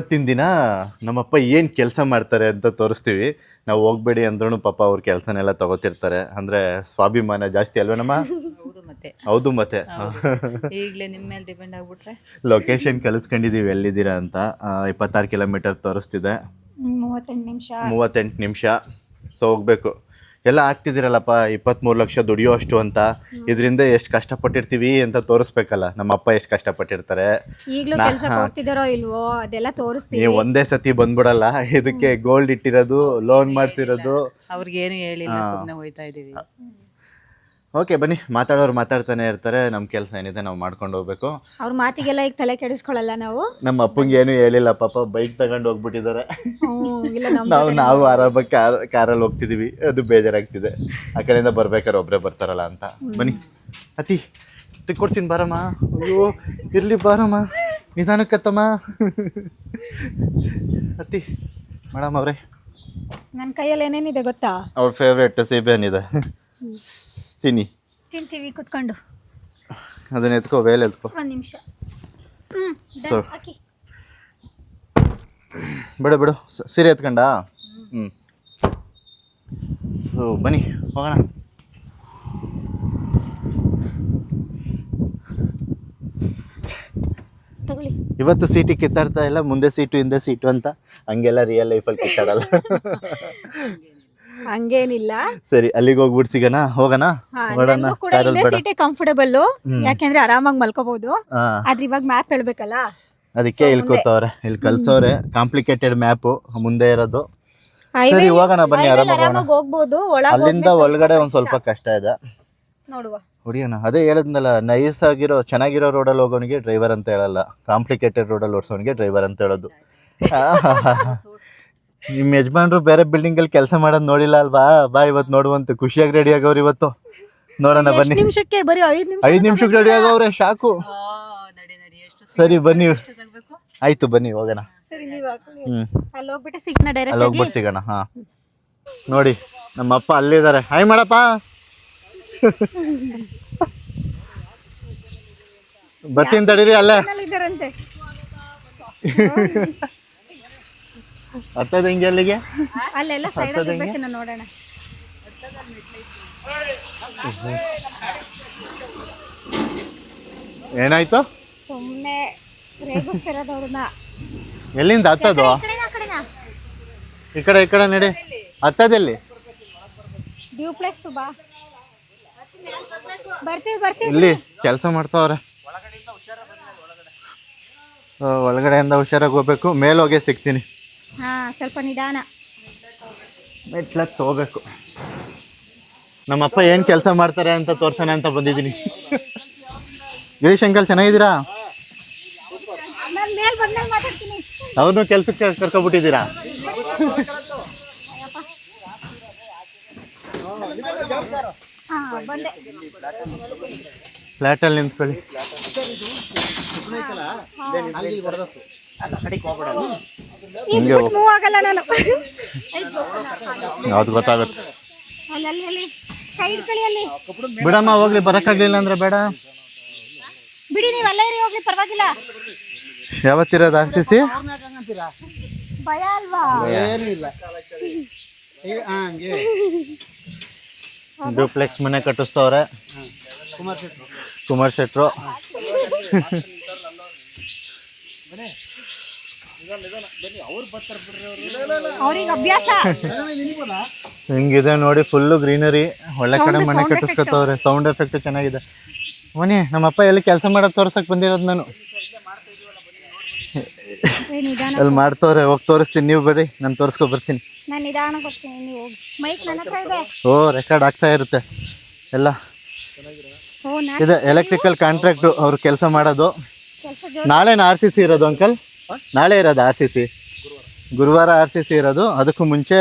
ಇವತ್ತಿನ ದಿನ ನಮ್ಮಪ್ಪ ಏನು ಕೆಲಸ ಮಾಡ್ತಾರೆ ಅಂತ ತೋರಿಸ್ತೀವಿ. ನಾವು ಹೋಗ್ಬೇಡಿ ಅಂದ್ರೂ ಪಾಪ ಅವ್ರ ಕೆಲಸನೆಲ್ಲ ತಗೋತಿರ್ತಾರೆ. ಅಂದರೆ ಸ್ವಾಭಿಮಾನ ಜಾಸ್ತಿ ಅಲ್ವೇನಮ್ಮ? ಹೌದು ಮತ್ತೆ ಈಗಲೇ ನಿಮ್ಮ ಮೇಲೆ ಡಿಪೆಂಡ್ ಆಗ್ಬಿಟ್ರೆ ಲೊಕೇಶನ್ ಕಳಿಸ್ಕೊಂಡಿದ್ದೀವಿ ಎಲ್ಲಿದ್ದೀರಾ ಅಂತ. 26 ಕಿಲೋಮೀಟರ್ ತೋರಿಸ್ತಿದೆ, 38 ನಿಮಿಷ. ಸೊ ಹೋಗ್ಬೇಕು. ಎಲ್ಲ ಆಗ್ತಿದ್ದೀರಲ್ಲಪ್ಪ 23 ಲಕ್ಷ ದುಡಿಯೋ ಅಷ್ಟು ಅಂತ. ಇದರಿಂದ ಎಷ್ಟು ಕಷ್ಟಪಟ್ಟಿರ್ತೀವಿ ಅಂತ ತೋರಿಸ್ಬೇಕಲ್ಲ. ನಮ್ಮ ಅಪ್ಪ ಎಷ್ಟು ಕಷ್ಟಪಟ್ಟಿರ್ತಾರೆ. ನೀವು ಒಂದೇ ಸತಿ ಬಂದ್ಬಿಡಲ್ಲ. ಇದಕ್ಕೆ ಗೋಲ್ಡ್ ಇಟ್ಟಿರೋದು, ಲೋನ್ ಮಾಡಿಸಿರೋದು. ಅವ್ರಿಗೇನು ಹೇಳಿಲ್ಲ, ಸುಮ್ಮನೆ ಹೋಯ್ತಾ ಇದೀವಿ. ಓಕೆ ಬನ್ನಿ, ಮಾತಾಡೋರು ಮಾತಾಡ್ತಾನೆ ಇರ್ತಾರೆ. ನಮ್ಮ ಕೆಲಸ ಏನಿದೆ ನಾವು ಮಾಡ್ಕೊಂಡು ಹೋಗ್ಬೇಕು. ಅವ್ರ ಮಾತಿಗೆಲ್ಲ ಈಗ ತಲೆ ಕೆಡಿಸ್ಕೊಳ್ಳಲ್ಲ ನಾವು. ನಮ್ಮ ಅಪ್ಪಂಗೆ ಏನು ಹೇಳಿಲ್ಲ ಪಾಪ, ಬೈಕ್ ತಗೊಂಡು ಹೋಗ್ಬಿಟ್ಟಿದ್ದಾರೆ. ನಾವು ಆರಾಮಾಗಿ ಕಾರಲ್ಲಿ ಹೋಗ್ತಿದೀವಿ. ಅದು ಬೇಜಾರಾಗ್ತಿದೆ. ಆ ಕಡೆಯಿಂದ ಬರ್ಬೇಕಾದ್ರೆ ಒಬ್ಬರೇ ಬರ್ತಾರಲ್ಲ ಅಂತ. ಬನ್ನಿ ಅತಿ ಕೊಡ್ತೀನಿ ಬಾರಮ್ಮ. ಅಯ್ಯೋ ಇರ್ಲಿ ಬಾರಮ್ಮ, ನಿಧಾನಕ್ಕತ್ತಮ್ಮ. ಅತಿ ಮೇಡಮ್ ಅವರೇ, ನನ್ನ ಕೈಯಲ್ಲಿ ಏನೇನಿದೆ ಗೊತ್ತಾ? ಅವ್ರ ಫೇವ್ರೇಟ್ ಸೇಬೆ ಇದೆ. ತಿಂತೀವಿ ಕುತ್ಕೊಂಡು. ಅದನ್ನ ಎತ್ಕೋ, ವೇಲ್ ಎತ್ಕೋ. ಒಂದು ನಿಮಿಷ. ಬಿಡು ಸೀರೆ ಎತ್ಕೊಂಡ. ಸೊ ಬನ್ನಿ ಹೋಗೋಣ. ತಗೊಳ್ಳಿ. ಇವತ್ತು ಸೀಟಿ ಕಿತ್ತಾಡ್ತಾ ಇಲ್ಲ, ಮುಂದೆ ಸೀಟು ಹಿಂದೆ ಸೀಟು ಅಂತ. ಹಂಗೆಲ್ಲ ರಿಯಲ್ ಲೈಫಲ್ಲಿ ಕಿತ್ತಾಡಲ್ಲ. ಹಂಗೇನಿಲ್ಲ. ಸರಿ, ಅಲ್ಲಿಗೆ ಹೋಗ್ಬಿಟ್ಟು ಸಿಗೋಣ. ಹೋಗೋಣ. ಸೀಟೇ ಕಂಫರ್ಟಬಲ್, ಯಾಕೆಂದ್ರೆ ಆರಾಮಾಗಿ ಮಲ್ಕೋಬಹುದು. ಆದ್ರೆ ಇವಾಗ ಮ್ಯಾಪ್ ಹೇಳ್ಬೇಕಲ್ಲ, ಅದಕ್ಕೆ ಇಲ್ಲಿ ಕೂತವ್ರೆ. ಇಲ್ಲಿ ಕಲ್ಸವ್ರೆ ಕಾಂಪ್ಲಿಕೇಟೆಡ್ ಮ್ಯಾಪು ಮುಂದೆ ಇರೋದು. ಸರಿ ಹೋಗೋಣ ಬನ್ನಿ, ಆರಾಮಾಗಿ ಹೋಗ್ಬೋದು. ಅಲ್ಲಿಂದ ಒಳಗಡೆ ಒಂದ್ ಸ್ವಲ್ಪ ಕಷ್ಟ ಇದೆ, ನೋಡುವ ಹೊಡಿಯೋಣ. ಅದೇ ಹೇಳಿದ್ನಲ್ಲ, ನೈಸ್ ಆಗಿರೋ ಚೆನ್ನಾಗಿರೋ ರೋಡಲ್ಲಿ ಹೋಗೋನಿಗೆ ಡ್ರೈವರ್ ಅಂತ ಹೇಳಲ್ಲ, ಕಾಂಪ್ಲಿಕೇಟೆಡ್ ರೋಡಲ್ಲಿ ಓಡಿಸೋನಿಗೆ ಡ್ರೈವರ್ ಅಂತ ಹೇಳೋದು. ನಿಮ್ಮ ಯಜಮಾನ್ರು ಬೇರೆ ಬಿಲ್ಡಿಂಗ್ ಅಲ್ಲಿ ಕೆಲಸ ಮಾಡೋದು ನೋಡಿಲ್ಲ ಅಲ್ವಾ? ಬಾ ಇವತ್ತು ನೋಡುವಂತ. ಖುಷಿಯಾಗಿ ರೆಡಿ ಆಗವ್ರು ಇವತ್ತು. ನೋಡೋಣ ಬನ್ನಿ. 5 ನಿಮಿಷಕ್ಕೆ ರೆಡಿ ಆಗವ್ರೆ, ಶಾಕು. ಸರಿ ಬನ್ನಿ, ಆಯ್ತು ಬನ್ನಿ ಹೋಗೋಣ. ಅಲ್ಲಿ ಹೋಗ್ಬಿಟ್ಟು ಸಿಗೋಣ. ಹಾ ನೋಡಿ, ನಮ್ಮ ಅಪ್ಪ ಅಲ್ಲಿದ್ದಾರೆ. ಹಾಯ್ ಮಾಡಪ್ಪ. ಬರ್ತೀನಿ ತಡೀರಿ, ಅಲ್ಲೇ ಹತ್ತದ ಹಿಂಗೆ ಅಲ್ಲಿಗೆ. ಅಲ್ಲೆಲ್ಲ ಸೈಡ್ ನೋಡೋಣ. ಏನಾಯ್ತು? ಸುಮ್ಮನೆ ರೇಗಿಸ್ತಿರೋದವ್ರನ್ನ. ಎಲ್ಲಿಂದ ಹತ್ತದು? ಈ ಕಡೆ ನಡಿ. ಹತ್ತದಲ್ಲಿ ಡ್ಯೂಪ್ಲೆಕ್ಸ್ ಬಾ. ಬರ್ತೀವಿ. ಇಲ್ಲಿ ಕೆಲಸ ಮಾಡ್ತಾವ್ರೆ. ಒಳಗಡೆಯಿಂದ ಹುಷಾರಾಗಿ ಹೋಗ್ಬೇಕು. ಮೇಲೋಗೆ ಸಿಗ್ತೀನಿ. ಸ್ವಲ್ಪ ನಿಧಾನ. ಮೆಟ್ಲಕ್ಕೆ ತಗೋಬೇಕು. ನಮ್ಮಪ್ಪ ಏನು ಕೆಲಸ ಮಾಡ್ತಾರೆ ಅಂತ ತೋರ್ಸೋಣ ಅಂತ ಬಂದಿದ್ದೀನಿ. ಗಿರೀಶ್ ಅಂಕಲ್ ಚೆನ್ನಾಗಿದ್ದೀರಾ? ಅವ್ರನ್ನೂ ಕೆಲ್ಸಕ್ಕೆ ಕರ್ಕೊಬಿಟ್ಟಿದ್ದೀರಾ? ಫ್ಲ್ಯಾಟಲ್ಲಿ ನಿಂತ್ಕೊಳ್ಳಿ. ಯಾವ್ದು ಗೊತ್ತಾಗುತ್ತೆ. ಬಿಡಮ್ಮ ಹೋಗ್ಲಿ, ಬರಕ್ಕಾಗ್ಲಿಲ್ಲ ಅಂದ್ರೆ ಬೇಡ ಬಿಡಿ. ನೀವು ಅಲ್ಲೇ ಹೋಗ್ಲಿ, ಪರವಾಗಿಲ್ಲ. ಯಾವತ್ತಿರೋದು RCC? ಭಯ ಅಲ್ವಾ? ಡ್ಯೂಪ್ಲೆಕ್ಸ್ ಮನೆ ಕಟ್ಟಿಸ್ತವ್ರೆ ಕುಮಾರ್ ಶೆಟ್ರು. ಅವ್ರಿಗೆ ಅಭ್ಯಾಸ ಹಿಂಗಿದೆ ನೋಡಿ, ಫುಲ್ಲು ಗ್ರೀನರಿ. ಒಳ್ಳೆ ಕಡೆ ಮನೆ ಕಟ್ಟಿಸ್ಕೊತವ್ರೆ. ಸೌಂಡ್ ಎಫೆಕ್ಟ್ ಚೆನ್ನಾಗಿದೆ. ಮನೆ ನಮ್ಮಪ್ಪ ಎಲ್ಲಿ ಕೆಲಸ ಮಾಡೋದು ತೋರ್ಸಕ್ ಬಂದಿರೋದು ನಾನು. ಅಲ್ಲಿ ಮಾಡ್ತವ್ರೆ, ಹೋಗಿ ತೋರಿಸ್ತೀನಿ. ನೀವು ಬರ್ರಿ, ನಾನು ತೋರಿಸ್ಕೊ ಬರ್ತೀನಿ. ಓ ರೆಕಾರ್ಡ್ ಆಗ್ತಾ ಇರುತ್ತೆ ಎಲ್ಲ. ಇದೆ ಎಲೆಕ್ಟ್ರಿಕಲ್ ಕಾಂಟ್ರಾಕ್ಟು ಅವ್ರು ಕೆಲಸ ಮಾಡೋದು. ನಾಳೆನ RCC ಇರೋದು ಅಂಕಲ್? ನಾಳೆ ಇರೋದು RCC? ಗುರುವಾರ RCC ಇರೋದು. ಅದಕ್ಕೂ ಮುಂಚೆ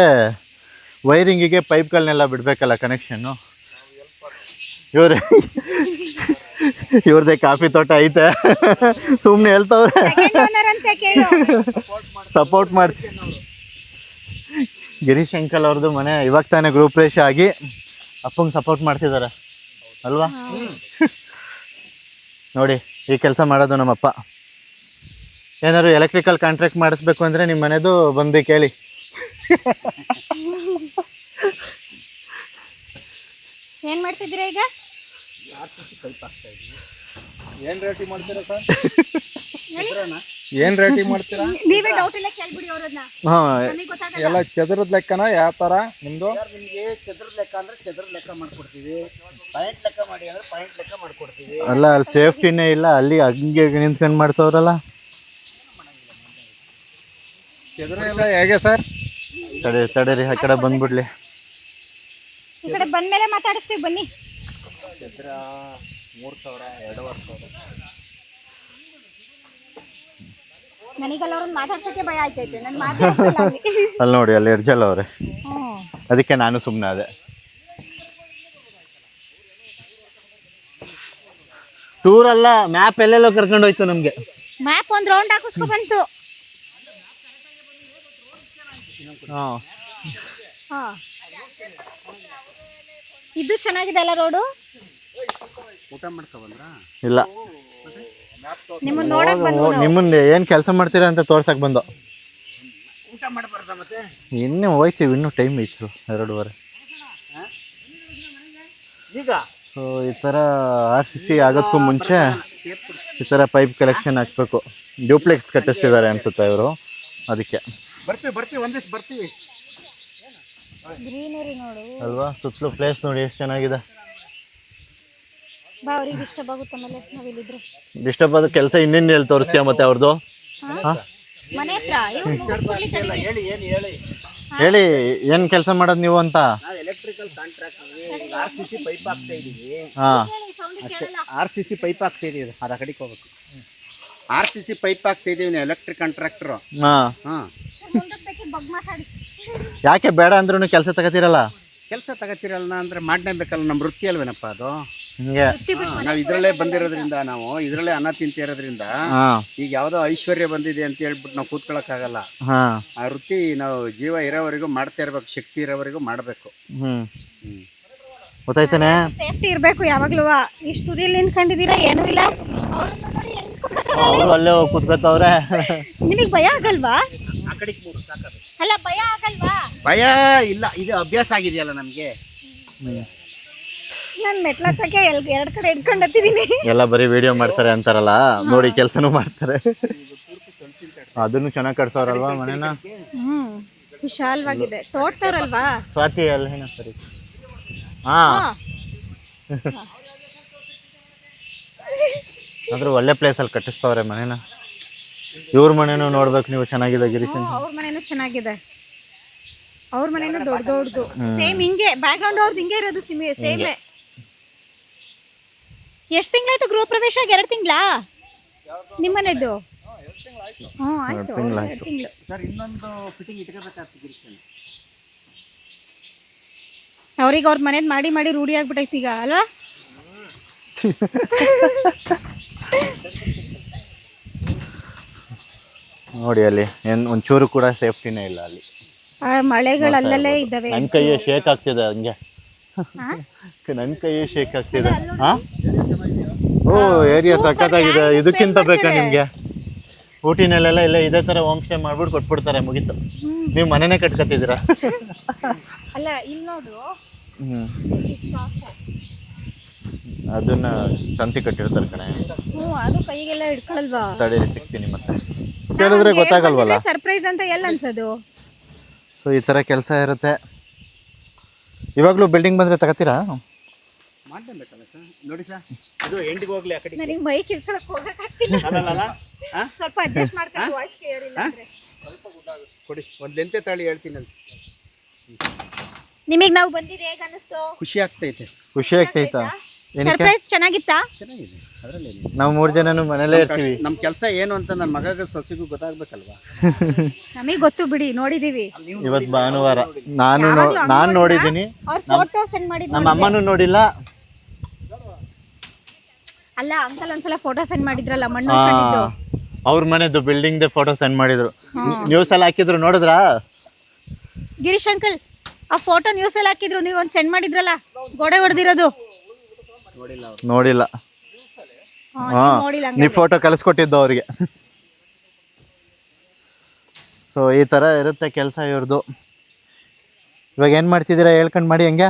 ವೈರಿಂಗಿಗೆ ಪೈಪ್ಗಳನ್ನೆಲ್ಲ ಬಿಡಬೇಕಲ್ಲ, ಕನೆಕ್ಷನ್ನು. ಇವ್ರದ್ದೇ ಕಾಫಿ ತೋಟ ಐತೆ. ಸುಮ್ಮನೆ ಹೇಳ್ತವ್ರೆ, ಸಪೋರ್ಟ್ ಮಾಡ್ತೀನಿ. ಗಿರೀಶ್ ಅಂಕಲ್ ಅವ್ರದ್ದು ಮನೆ ಇವಾಗ ತಾನೇ ಗೃಹಪ್ರವೇಶ ಆಗಿ ಅಪ್ಪಂಗೆ ಸಪೋರ್ಟ್ ಮಾಡ್ತಿದ್ದಾರೆ ಅಲ್ವಾ? ನೋಡಿ ಈ ಕೆಲಸ ಮಾಡೋದು ನಮ್ಮಪ್ಪ. ಏನಾದ್ರು ಎಲೆಕ್ಟ್ರಿಕಲ್ ಕಾಂಟ್ರಾಕ್ಟ್ ಮಾಡಿಸ್ಬೇಕು ಅಂದರೆ ನಿಮ್ಮ ಮನೆದು ಬಂದು ಕೇಳಿ. ಏನ್ ಮಾಡ್ತಿದ್ದೀರಾ ಈಗ? ಏನು ರೇಟಿ ಮಾಡ್ತೀರಾ ಸರ್? ಹೇಳಿ. ಏನು ರೇಟಿ ಮಾಡ್ತೀರಾ? ನೀವೇ ಡೌಟ್ ಇಲ್ಲ ಕೇಳ್ಬಿಡಿ ಅವ್ರನ್ನ. ಹಾಂ, ನಮಗೆ ಗೊತ್ತಾಗಲ್ಲ. ಎಲ್ಲ ಚದುರದ ಲೆಕ್ಕನ ಯಾವ ಥರ ನಿಮ್ಮದು? ನಿಮಗೆ ಚದುರದ ಲೆಕ್ಕ ಅಂದ್ರೆ ಚದುರದ ಲೆಕ್ಕ ಮಾಡ್ಕೊಡ್ತೀವಿ, ಪಾಯಿಂಟ್ ಲೆಕ್ಕ ಮಾಡಿ ಅಂದ್ರೆ ಪಾಯಿಂಟ್ ಲೆಕ್ಕ ಮಾಡ್ಕೊಡ್ತೀವಿ. ಅಲ್ಲ ಅಲ್ಲಿ ಸೇಫ್ಟಿನೇ ಇಲ್ಲ, ಅಲ್ಲಿ ಹಂಗೆ ನಿಂತ್ಕೊಂಡು ಮಾಡ್ತವ್ರಲ್ಲ. ಚದುರ ಎಲ್ಲ ಹೇಗೆ ಸರ್? ತಡೀರಿ ಆ ಕಡೆ ಬಂದ್ಬಿಡ್ಲಿ. ಈ ಕಡೆ ಬಂದ್ಮೇಲೆ ಮಾತಾಡಿಸ್ತೀವಿ ಬನ್ನಿ. ಚದುರ 3,000, 2,500. ನನಗೆಲ್ಲ ಅವ್ರನ್ನ ಮಾತಾಡ್ಸಕ್ಕೆ ಭಯ ಆಯ್ತೈತೆ. ನಾನು ಮಾತಾಡ್ಸಲ್ಲ ಅಲ್ಲಿ. ಅಲ್ಲಿ ನೋಡಿ, ಅಲ್ಲಿ ಎಡ್ಜಲ್ ಅವ್ರೆ, ಹ್ಮ್. ಅದಕ್ಕೆ ನಾನು ಸುಮ್ಮನೆ ಅದೇ. ಟೂರ್ ಅಲ್ಲ, ಮ್ಯಾಪ್ ಎಲ್ಲೆಲ್ಲೋ ಕರ್ಕೊಂಡು ಹೋಯ್ತು ನಮಗೆ. ಮ್ಯಾಪ್ ಒಂದ್ ರೌಂಡ್ ಹಾಕಿಸ್ಕೊ ಬಂತು. ಹಾಂ, ಹಾ, ಇದು ಚೆನ್ನಾಗಿದೆ ಅಲ್ಲ ರೋಡು. ಊಟ ಮಾಡ್ಕೊಬಂದ್ರ? ಇಲ್ಲ, ನಿಮ್ಮನ್ನ ನೋಡಕ್ ಬಂದ್ವು ನಾವು. ನಿಮ್ಮನ್ನ ಏನು ಕೆಲಸ ಮಾಡ್ತೀರಾ ಅಂತ ತೋರ್ಸಕ್ಕೆ ಬಂದು. ಊಟ ಮಾಡಬಾರ್ದ ಮತ್ತೆ? ಇನ್ನೂ ಹೋಯ್ತೀವಿ, ಇನ್ನೂ ಟೈಮ್ ಇತ್ತು 2:30. ಈಗ ಸೊ ಈ ಥರ RCC ಆಗೋದಕ್ಕೂ ಮುಂಚೆ ಈ ಥರ ಪೈಪ್ ಕಲೆಕ್ಷನ್ ಹಾಕ್ಬೇಕು. ಡ್ಯೂಪ್ಲೆಕ್ಸ್ ಕಟ್ಟಿಸ್ತಿದ್ದಾರೆ ಅನ್ಸುತ್ತೆ ಇವರು, ಅದಕ್ಕೆ. ಬರ್ತೀವಿ ಒಂದಿವ್ಸ ಬರ್ತೀವಿ. ಗ್ರೀನರಿ ನೋಡು. ಅಲ್ವಾ, ಸುತ್ತಲೂ ಪ್ಲೇಸ್ ನೋಡಿ ಎಷ್ಟು ಚೆನ್ನಾಗಿದೆ. ಬಾ, ಅವ್ರಿಗೆ ಡಿಸ್ಟರ್ಬ್ ಆಗುತ್ತೆ ಆಮೇಲೆ ನಾವಿಲ್ಲಿದ್ರೆ. ಡಿಸ್ಟರ್ಬ್ ಆದ ಕೆಲಸ ಇನ್ನೇನು ಎಲ್ಲಿ ತೋರಿಸ್ತೀಯ ಮತ್ತೆ ಅವ್ರದ್ದು? ಮನೆ ಹತ್ರ ಇವ್ರು ಮುಗಿಸ್ಬಿಡ್ಲಿ ತಡೀರಿ. ಹೇಳಿ ಹೇಳಿ, ಏನು ಕೆಲಸ ಮಾಡೋದು ನೀವು ಅಂತ? ನಾವು ಎಲೆಕ್ಟ್ರಿಕಲ್ ಕಾಂಟ್ರಾಕ್ಟ್ RCC ಪೈಪ್ ಹಾಕ್ತಾ ಇದೀವಿ. ಹಾಂ, ಸೌಂಡ್ ಕೇಳಲ್ಲ. RCC ಪೈಪ್ ಹಾಕ್ತಾ ಇದೀವಿ, ಅದು ಆ ಕಡೆಗೆ ಹೋಗ್ಬೇಕು. RCC ಪೈಪ್ ಹಾಕ್ತಾ ಇದೀವಿ, ಎಲೆಕ್ಟ್ರಿಕ್ ಕಾಂಟ್ರಾಕ್ಟರ್. ಹಾಂ. ಹಾಂ, ಮುಂದಕ್ಕೆ ಬೇಕಿ ಬಗ್ ಮಾತಾಡಿ. ಯಾಕೆ ಬೇಡ ಅಂದ್ರೂ ಕೆಲಸ ತಗೋತೀರಲ್ಲ? ಕೆಲಸ ತಗೋತಿರಲ್ಲ ಅಂದ್ರೆ ಮಾಡಲೇಬೇಕಲ್ಲ, ನಮ್ಮ ವೃತ್ತಿ ಅಲ್ವೇನಪ್ಪ ಅದು. ಹಿಂಗೆ. ನಾವು ಇದರಲ್ಲೇ ಬಂದಿರೋದ್ರಿಂದ, ನಾವು ಇದರಲ್ಲೇ ಅನ್ನ ತಿಂತಿರೋದ್ರಿಂದ, ಹಾಂ ಈಗ ಯಾವುದೋ ಐಶ್ವರ್ಯ ಬಂದಿದೆ ಅಂತ ಹೇಳ್ಬಿಟ್ಟು ನಾವು ಕೂತ್ಕೊಳ್ಳೋಕ್ಕಾಗಲ್ಲ. ಹಾಂ. ಆ ವೃತ್ತಿ ನಾವು ಜೀವ ಇರೋವರೆಗೂ ಮಾಡ್ತಾ ಇರ್ಬೇಕು, ಶಕ್ತಿ ಇರೋವರೆಗೂ ಮಾಡಬೇಕು. ಗೊತ್ತಾಯ್ತಾನೆ. ಸೇಫ್ಟಿ ಇರಬೇಕು ಯಾವಾಗ್ಲೂ. ಇಷ್ಟು ತುದಿಯಲ್ಲಿ ನಿಂತ್ಕೊಂಡಿದ್ದೀರಾ, ಏನೂ ಇಲ್ಲ. ಅವ್ರನ್ನ ನೋಡಿ ಹೆಂಗ್ ಕೂತ್ಕೊತಾರೆ. ಅವರು ಅಲ್ಲೇ ಹೋಗಿ ಕೂತ್ಕೋತವ್ರೆ. ನಿಮಗೆ ಭಯ ಆಗಲ್ವಾ? ಆ ಕಡೆಗೆ ಮೂರು ಸಾಕದು. ಅಲ್ಲ, ಭಯ ಆಗಲ್ವಾ? ಭಯ ಇಲ್ಲ, ಇದು ಅಭ್ಯಾಸ ಆಗಿದೆಯಲ್ಲ ನಮಗೆ. ನಾನು ಮೆಟ್ಲತ್ತಕ್ಕೆ ಎರಡು ಕಡೆ ಹಿಡ್ಕೊಂಡತ್ತಿದ್ದೀನಿ. ಎಲ್ಲ ಬರೀ ವಿಡಿಯೋ ಮಾಡ್ತಾರೆ ಅಂತಾರಲ್ಲ, ನೋಡಿ ಕೆಲಸನೂ ಮಾಡ್ತಾರೆ. ಅದನ್ನು ಚೆನ್ನಾಗಿ ಕಟ್ಸೋರಲ್ವಾ ಮನೇನ? ವಿಶಾಲವಾಗಿದೆ, ತೋಟದವ್ರಲ್ವಾ? ಸ್ವಾತಿ ಅಲ್ಲ ಏನ ಸರಿ. ಹಾಂ, ಆದ್ರೂ ಒಳ್ಳೆ ಪ್ಲೇಸಲ್ಲಿ ಕಟ್ಟಿಸ್ತವ್ರೆ ಮನೇನ. ಇವ್ರ ಮನೇನು ನೋಡ್ಬೇಕು ನೀವು, ಚೆನ್ನಾಗಿದೆ ಗಿರೀಶ್. ಅವ್ರ ಮನೇನು ಚೆನ್ನಾಗಿದೆ, ಅವ್ರ ಮನೇನು ದೊಡ್ಡ ದೊಡ್ಡದು. ಸೇಮ್ ಹಿಂಗೆ ಬ್ಯಾಕ್ ಗ್ರೌಂಡ್ ಅವ್ರದ್ದು ಹಿಂಗೆ ಇರೋದು, ಸೇಮೆ. ಎಷ್ಟು ತಿಂಗಳಾಯ್ತು ಗೃಹ ಪ್ರವೇಶ? 2 ತಿಂಗಳಾ ನಿಮ್ಮನೆದ್ದು? ಹ್ಞೂ, ಆಯ್ತು, 2 ತಿಂಗಳು. ಸರ್, ಇನ್ನೊಂದು ಫಿಟ್ಟಿಂಗ್ ಇಟ್ಕೋಬೇಕಾಗ್ತದೆ ಗಿರೀಶ್. ಅವ್ರಿಗೆ ಅವ್ರ ಮನೇದ್ ಮಾಡಿ ಮಾಡಿ ರೂಢಿ ಆಗ್ಬಿಟ್ಟೈತಿ ಈಗ, ಅಲ್ವಾ? ನೋಡಿ ಅಲ್ಲಿ ಏನು ಒಂಚೂರು ಕೂಡ ಸೇಫ್ಟಿನೇ ಇಲ್ಲ ಅಲ್ಲಿ. ಮಳೆಗಳು ಅಲ್ಲಲ್ಲೇ ಇದ್ದಾವೆ. ನನ್ನ ಕೈಯೇ ಶೇಕ್ ಆಗ್ತಿದೆ ಹಂಗೆ. ನನ್ನ ಕೈಯೇ ಶೇಕ್ ಆಗ್ತಿದೆ. ಹಾಂ, ಓ ಏರಿಯಾ ಸಖತ್ತಾಗಿದೆ. ಇದಕ್ಕಿಂತ ಬೇಕಾ ನಿಮಗೆ? ಊಟಿನಲ್ಲೆಲ್ಲ ಇಲ್ಲ ಇದೇ ಥರ ಹೋಮ್ ಸ್ಟೇ ಮಾಡ್ಬಿಟ್ಟು ಕೊಟ್ಬಿಡ್ತಾರೆ, ಮುಗೀತು. ನೀವು ಮನೆನೇ ಕಟ್ಕೊತಿದ್ದೀರಾ? ಅಲ್ಲ, ಇಲ್ಲಿ ನೋಡು. ಅದನ್ನ ತಂತಿ ಕಟ್ಟಿರ್ತಾರೆ ಕಣೆ. ಅದು ಕೈಗೆಲ್ಲ ಹಿಡ್ಕೊಳಲ್ವಾ? ತಡೀರಿ, ಸಿಗ್ತೀನಿ ಮತ್ತೆ. ಕೇಳಿದ್ರೆ ಗೊತ್ತಾಗಲ್ವಲ್ಲ. ಸರ್ಪ್ರೈಸ್ ಅಂತ ಎಲ್ಲ ಅನ್ಸೋದು. ಸೊ ಈ ಥರ ಕೆಲಸ ಇರುತ್ತೆ. ಇವಾಗಲೂ ಬಿಲ್ಡಿಂಗ್ ಬಂದರೆ ತಗೋತೀರಾ? ಮಾಡಲೇಬೇಕಲ್ಲ ಸರ್. ನೋಡಿ ಸರ್, ಇದು ಎಂಡಿಗೆ ಹೋಗ್ಲಿ ಆ ಕಡೆ. ನನಗೆ ಬೈಕ್ ಇಟ್ಕೊಳಕ್ ಹೋಗಕ್ಕಾಗ್ತಿಲ್ಲ. ಸ್ವಲ್ಪ ಅಡ್ಜಸ್ಟ್ ಮಾಡ್ಕೊಂಡು, ವಾಯ್ಸ್ ಕ್ಲಿಯರ್ ಇಲ್ಲ ಅಂದ್ರೆ. ಕೊಡಿ, ಒಂದು ಲೆಂತೆ ತಾಳಿ ಹೇಳ್ತೀನಿ ಅಂತ. ನಿಮಗೆ ನಾವು ಬಂದಿದ್ದು ಹೇಗೆ ಅನ್ನಿಸ್ತು? ಖುಷಿ ಆಗ್ತೈತೆ. ಖುಷಿ ಆಗ್ತೈತಾ? ಸರ್ಪ್ರೈಸ್ ಚೆನ್ನಾಗಿತ್ತಾ? ಚೆನ್ನಾಗಿದೆ, ಅದರಲ್ಲಿ ನಾವು 3 ಜನನು ಮನೇಲೇ ಇರ್ತೀವಿ. ನಮ್ಮ ಕೆಲಸ ಏನು ಅಂತ ನನ್ನ ಮಗಗೆ ಸೊಸೆಗೂ ಗೊತ್ತಾಗ್ಬೇಕಲ್ವಾ? ನಮಗೆ ಗೊತ್ತು ಬಿಡಿ, ನೋಡಿದೀವಿ. ಇವತ್ತು ಭಾನುವಾರ ನಾನು ನೋಡಿದ್ದೀನಿ. ಅವ್ರ ಫೋಟೋ ಸೆಂಡ್ ಮಾಡಿದ್ರು. ನಮ್ಮ ಅಮ್ಮನೂ ನೋಡಿಲ್ಲ. ಅಲ್ಲ, ಅಂಕಲ್ ಒಂದ್ಸಲ ಫೋಟೋ ಸೆಂಡ್ ಮಾಡಿದ್ರಲ್ಲ, ಮಣ್ಣು ಹಾಕೊಂಡಿದ್ದು. ಅವ್ರ ಮನೆದು ಬಿಲ್ಡಿಂಗ್ ಫೋಟೋ ಸೆಂಡ್ ಮಾಡಿದ್ರು. ನ್ಯೂಸ್ ಅಲ್ಲಿ ಹಾಕಿದ್ರು, ನೋಡಿದ್ರಾ? ಗಿರೀಶ್ ಅಂಕಲ್, ಆ ಫೋಟೋ ನ್ಯೂಸ್ ಅಲ್ಲಿ ಹಾಕಿದ್ರು, ನೀವು ಒಂದು ಸೆಂಡ್ ಮಾಡಿದ್ರಲ್ಲ, ಗೋಡೆ ಹೊಡೆದಿರೋದು. ನೋಡಿಲ್ಲ. ನೋಡಿಲ್ಲ. ನೀವು ಫೋಟೋ ಕಳಿಸ್ಕೊಟ್ಟಿದ್ದು ಅವ್ರಿಗೆ. ಸೊ ಈ ಥರ ಇರುತ್ತೆ ಕೆಲಸ ಇವ್ರದ್ದು. ಇವಾಗ ಏನು ಮಾಡ್ತಿದ್ದೀರಾ ಹೇಳ್ಕೊಂಡು ಮಾಡಿ ಹೆಂಗೆ?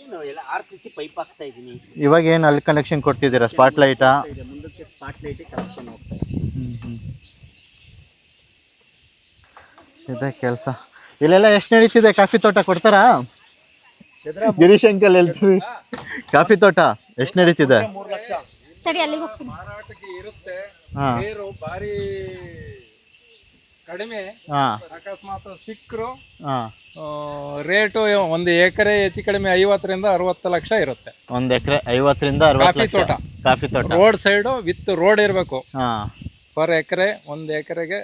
ಏನು ಎಲ್ಲ RCC ಪೈಪ್ ಹಾಕ್ತಾ ಇದ್ದೀನಿ. ಇವಾಗ ಏನು ಅಲ್ಲಿ ಕನೆಕ್ಷನ್ ಕೊಡ್ತಿದ್ದೀರಾ? ಸ್ಪಾಟ್ ಲೈಟಾ? ಮುಂದಕ್ಕೆ ಸ್ಪಾಟ್ ಲೈಟ್ ಕನೆಕ್ಷನ್ ಹೋಗ್ತಾ ಇದೆ. ಇದೆ ಕೆಲಸ. ಇಲ್ಲೆಲ್ಲ ಎಷ್ಟು ನಡೀತಿದೆ? ಕಾಫಿ ತೋಟ ಕೊಡ್ತಾರಾ? ಗಿರೀಶ್ ಅಂಕಲ್ ಹೇಳ್ತೀವಿ. ಕಾಫಿ ತೋಟ ಎಷ್ಟು ನಡೀತಿದೆ? 3 ಲಕ್ಷ ತಡಿ ಅಲ್ಲಿಗೆ ಹೋಗ್ತೀನಿ. ಮಾರಾಟಕ್ಕೆ ಇರುತ್ತೆ. ಹಾಂ ಬೇರು ಭಾರಿ ಕಡಿಮೆ. ಹಾಂ ಅಕಸ್ಮಾತ್ ಸಿಕ್ಕರು ಹಾಂ ರೇಟು 1 ಎಕರೆ ಹೆಚ್ಚು ಕಡಿಮೆ 50ರಿಂದ 60 ಲಕ್ಷ ಇರುತ್ತೆ. 1 ಎಕರೆ 50ರಿಂದ 60 ಕಾಫಿ ಲಕ್ಷ. ತೋಟ. ಕಾಫಿ ತೋಟ ರೋಡ್ ಸೈಡು ವಿತ್ ರೋಡ್ ಇರಬೇಕು. ಹಾಂ ಪರ್ ಎಕರೆ 1 ಎಕರೆಗೆ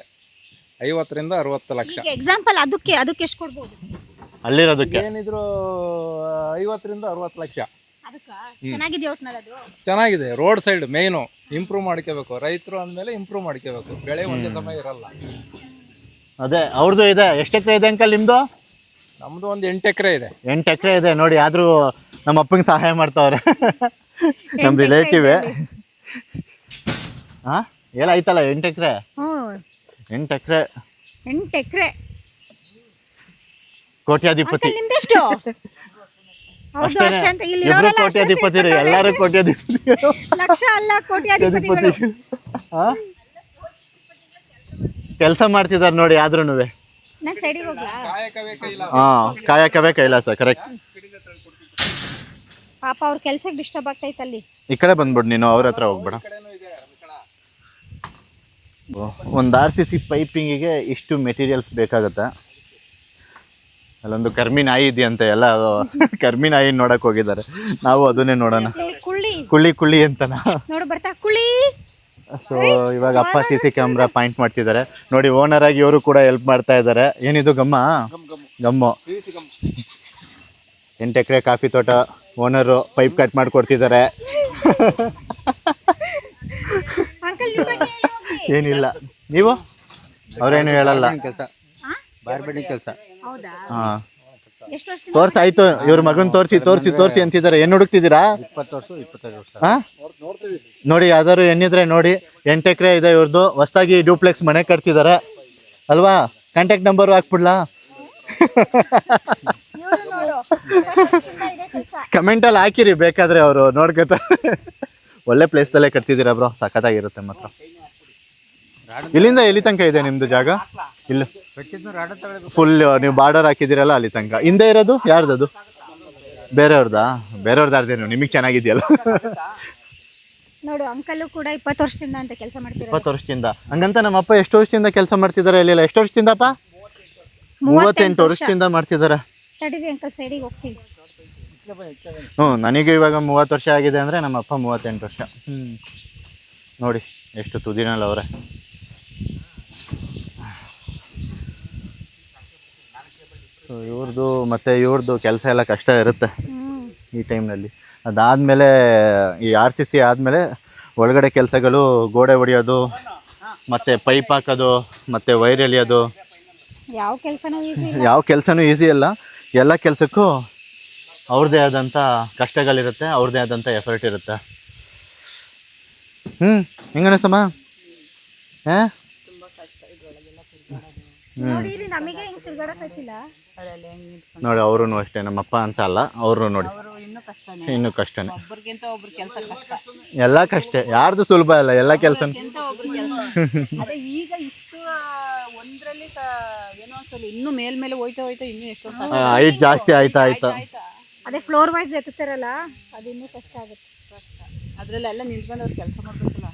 50ರಿಂದ 60 ಲಕ್ಷ. ಈಗ ಎಕ್ಸಾಂಪಲ್ ಅದಕ್ಕೆ ಎಷ್ಟು ಕೊಡ್ಬೋದು? ಅಲ್ಲಿರೋದಕ್ಕೆ ಏನಿದ್ರು 50ರಿಂದ 60 ಲಕ್ಷ. ಅದಕ್ಕ ಚೆನ್ನಾಗಿದೆ ಒಟ್ನಲ್ಲಿ ಅದು. ಚೆನ್ನಾಗಿದೆ. ರೋಡ್ ಸೈಡ್ ಮೇಯ್ನು ಇಂಪ್ರೂವ್ ಮಾಡ್ಕೋಬೇಕು. ರೈತರು ಅಂದಮೇಲೆ ಇಂಪ್ರೂವ್ ಮಾಡ್ಕೋಬೇಕು. ಬೆಳೆ ಒಂದೇ ಸಮಯ ಇರಲ್ಲ. ಅದೇ ಅವ್ರದ್ದು ಇದೆ. ಎಷ್ಟು ಎಕರೆ ಇದೆ ಅಂಕಲ್ ನಿಮ್ಮದು? ನಮ್ದು ಒಂದು 8 ಎಕರೆ ಇದೆ. 8 ಎಕರೆ ಇದೆ ನೋಡಿ. ಆದರೂ ನಮ್ಮ ಅಪ್ಪಂಗೆ ಸಹಾಯ ಮಾಡ್ತಾವ್ರೆ. ನಮ್ಮ ರಿಲೇಟಿವ್. ಹಾಂ ಎಲ್ಲ ಐತಲ್ಲ 8 ಎಕರೆ. 8 ಎಕರೆ 8 ಎಕರೆ ಕೋಟ್ಯಾಧಿಪತಿ. ನಿಮ್ದೆಷ್ಟು? ಹೌದು ಅಷ್ಟೇ ಅಂತ ಇಲ್ಲಿ ಇಬ್ರು ಇರೋರೆಲ್ಲ ಕೋಟ್ಯಾಧಿಪತಿ ರೀ. ಎಲ್ಲರೂ ಕೋಟ್ಯಾಧಿಪತಿ. ಲಕ್ಷ ಅಲ್ಲ ಕೋಟ್ಯಾಧಿಪತಿಗಳು. ಕೆಲಸ ಮಾಡ್ತಿದ್ದಾರೆ ನೋಡಿ. ಆದ್ರೂ ನಾನು ಸೈಡಿಗೆ ಹೋಗ್ಲಾ? ಕಾಯಕವೇ ಕೈಲಾಸ. ಹಾಂ ಕಾಯಕವೇ ಕೈಲಾಸ. ಕರೆಕ್ಟ್. ಪಾಪ ಅವ್ರ ಕೆಲ್ಸಕ್ಕೆ ಡಿಸ್ಟರ್ಬ್ ಆಗ್ತೈತೆ ಅಲ್ಲಿ. ಈ ಕಡೆ ಬಂದ್ಬಿಡು ನೀನು. ಅವ್ರ ಹತ್ರ ಹೋಗ್ಬೇಡ. ಒಂದು RCC ಪೈಪಿಂಗಿಗೆ ಇಷ್ಟು ಮೆಟೀರಿಯಲ್ಸ್ ಬೇಕಾಗತ್ತೆ. ಅಲ್ಲೊಂದು ಕರ್ಮಿ ನಾಯಿ ಇದೆಯಂತೆ. ಎಲ್ಲ ಕರ್ಮಿ ನಾಯಿ ನೋಡಕ್ ಹೋಗಿದ್ದಾರೆ. ನಾವು ಅದನ್ನೇ ನೋಡೋಣ. ಕುಳ್ಳಿ ಕುಳ್ಳಿ ಅಂತನಾ ನೋಡು ಬರ್ತಾ ಕುಳ್ಳಿ. ಸೊ ಇವಾಗ ಅಪ್ಪ CC ಕ್ಯಾಮ್ರಾ ಪಾಯಿಂಟ್ ಮಾಡ್ತಿದ್ದಾರೆ ನೋಡಿ. ಓನರ್ ಆಗಿ ಇವರು ಕೂಡ ಹೆಲ್ಪ್ ಮಾಡ್ತಾ ಇದ್ದಾರೆ. ಏನಿದು ಗಮ್ಮ? ಗಮ್ಮು. 8 ಎಕರೆ ಕಾಫಿ ತೋಟ. ಓನರು ಪೈಪ್ ಕಟ್ ಮಾಡಿಕೊಡ್ತಿದ್ದಾರೆ. ಏನಿಲ್ಲ ನೀವು ಅವ್ರೇನು ಹೇಳಲ್ಲ. ಕೆಲಸ ಬಾರ್ಬೆಡಿ ಕೆಲಸ. ಹೌದಾ? ಹಾಂ ಎಷ್ಟು ವರ್ಷ? ತೋರ್ಸಾಯ್ತು. ಇವ್ರ ಮಗನ್ ತೋರಿಸಿ ಅಂತಿದ್ದಾರೆ. ಏನು ಹುಡುಕ್ತಿದ್ದೀರಾ? 20 ವರ್ಷ 25 ವರ್ಷ. ಹಾಂ ನೋಡಿ ಯಾವ್ದಾದ್ರು ಏನಿದ್ರೆ ನೋಡಿ. 8 ಎಕರೆ ಇದೆ ಇವ್ರದ್ದು. ಹೊಸ್ದಾಗಿ ಡ್ಯೂಪ್ಲೆಕ್ಸ್ ಮನೆ ಕಟ್ತಿದ್ದಾರೆ ಅಲ್ವಾ? ಕಾಂಟ್ಯಾಕ್ಟ್ ನಂಬರು ಹಾಕ್ಬಿಡ್ಲಾ? ಕಮೆಂಟಲ್ಲಿ ಹಾಕಿರಿ ಬೇಕಾದ್ರೆ. ಅವರು ನೋಡ್ಕೊತಾರೆ. ಒಳ್ಳೆ ಪ್ಲೇಸ್ದಲ್ಲೇ ಕಟ್ತಿದ್ದೀರಾ ಬ್ರೋ. ಸಖತ್ತಾಗಿರುತ್ತೆ ಮಾತ್ರ. ಇಲ್ಲಿಂದ ಎಲ್ಲಿ ತನಕ ಇದೆ ನಿಮ್ಮದು ಜಾಗ? ಇಲ್ಲ ಫುಲ್ ನೀವು ಬಾರ್ಡರ್ ಹಾಕಿದ್ದೀರಲ್ಲ ಅಲ್ಲಿ ತನಕ. ಹಿಂದೆ ಇರೋದು ಯಾರ್ದದು? ಬೇರೆಯವ್ರದ್ದಾ? ಬೇರೆಯವ್ರದ್ದಾರ್ದೇನು ನಿಮಗೆ ಚೆನ್ನಾಗಿದೆಯಲ್ಲ. ನೋಡು ಅಂಕಲ್ ಕೂಡ 20 ವರ್ಷದಿಂದ ಅಂತ ಕೆಲಸ ಮಾಡ್ತಿದ್ದಾರೆ. 20 ವರ್ಷದಿಂದ. ಹಂಗಂತ ನಮ್ಮ ಅಪ್ಪ ಎಷ್ಟು ವರ್ಷದಿಂದ ಕೆಲಸ ಮಾಡ್ತಿದ್ದಾರೆ ಇಲ್ಲಿಲ್ಲ? ಎಷ್ಟು ವರ್ಷದಿಂದಪ್ಪ? 38 ವರ್ಷದಿಂದ ಮಾಡ್ತಿದ್ದಾರೆ. ತಡೀರಿ ಅಂಕಲ್ ಸೈಡಿಗೆ ಹೋಗ್ತೀವಿ. ಹ್ಞೂ ನನಗೆ ಇವಾಗ 30 ವರ್ಷ ಆಗಿದೆ ಅಂದರೆ ನಮ್ಮ ಅಪ್ಪ 38 ವರ್ಷ. ನೋಡಿ ಎಷ್ಟು ತುದಿನಲ್ಲಿ ಅವರೇ. ಇವ್ರದ್ದು ಕೆಲಸ ಎಲ್ಲ ಕಷ್ಟ ಇರುತ್ತೆ ಈ ಟೈಮ್ನಲ್ಲಿ. ಅದಾದಮೇಲೆ ಈ RCC ಆದಮೇಲೆ ಒಳಗಡೆ ಕೆಲಸಗಳು ಗೋಡೆ ಹೊಡೆಯೋದು, ಮತ್ತು ಪೈಪ್ ಹಾಕೋದು, ಮತ್ತು ವೈರ್ ಎಳೆಯೋದು. ಯಾವ ಕೆಲಸನೂ ಈಸಿ ಅಲ್ಲ. ಎಲ್ಲ ಕೆಲಸಕ್ಕೂ ಅವ್ರದ್ದೇ ಆದಂಥ ಕಷ್ಟಗಳಿರುತ್ತೆ, ಅವ್ರದ್ದೇ ಆದಂಥ ಎಫರ್ಟ್ ಇರುತ್ತೆ. ಹೆಂಗೆ ಅನಿಸ್ತಮ್ಮ? ಹಾಂ ನೋಡಿ ಅವರು ಅಷ್ಟೇ. ನಮ್ಮಪ್ಪ ಅಂತ ಅಲ್ಲ, ಅವರು ನೋಡಿ ಇನ್ನೂ ಕಷ್ಟನೇ. ಎಲ್ಲ ಕಷ್ಟ. ಯಾರ್ದು ಸುಲಭ ಅಲ್ಲ. ಎಲ್ಲ ಕೆಲಸ ಈಗ ಇಷ್ಟು ಒಂದ್ರಲ್ಲಿ ಏನೋ ಒಂದ್ಸಲ ಇನ್ನೂ ಮೇಲ್ಮೇಲೆ ಹೋಯ್ತಾ ಇನ್ನೂ ಎಷ್ಟೊಂದು ಹೈಟ್ ಜಾಸ್ತಿ ಆಯ್ತಾ. ಅದೇ ಫ್ಲೋರ್ ವೈಸ್ ಎತ್ತುತ್ತಾರಲ್ಲ ಅದು ಇನ್ನೂ ಕಷ್ಟ ಆಗುತ್ತೆ. ಅದ್ರಲ್ಲೆಲ್ಲ ನಿಂತ್ಕೊಂಡು ಅವ್ರು ಕೆಲಸ ಮಾಡ್ಬೇಕಲ್ಲ.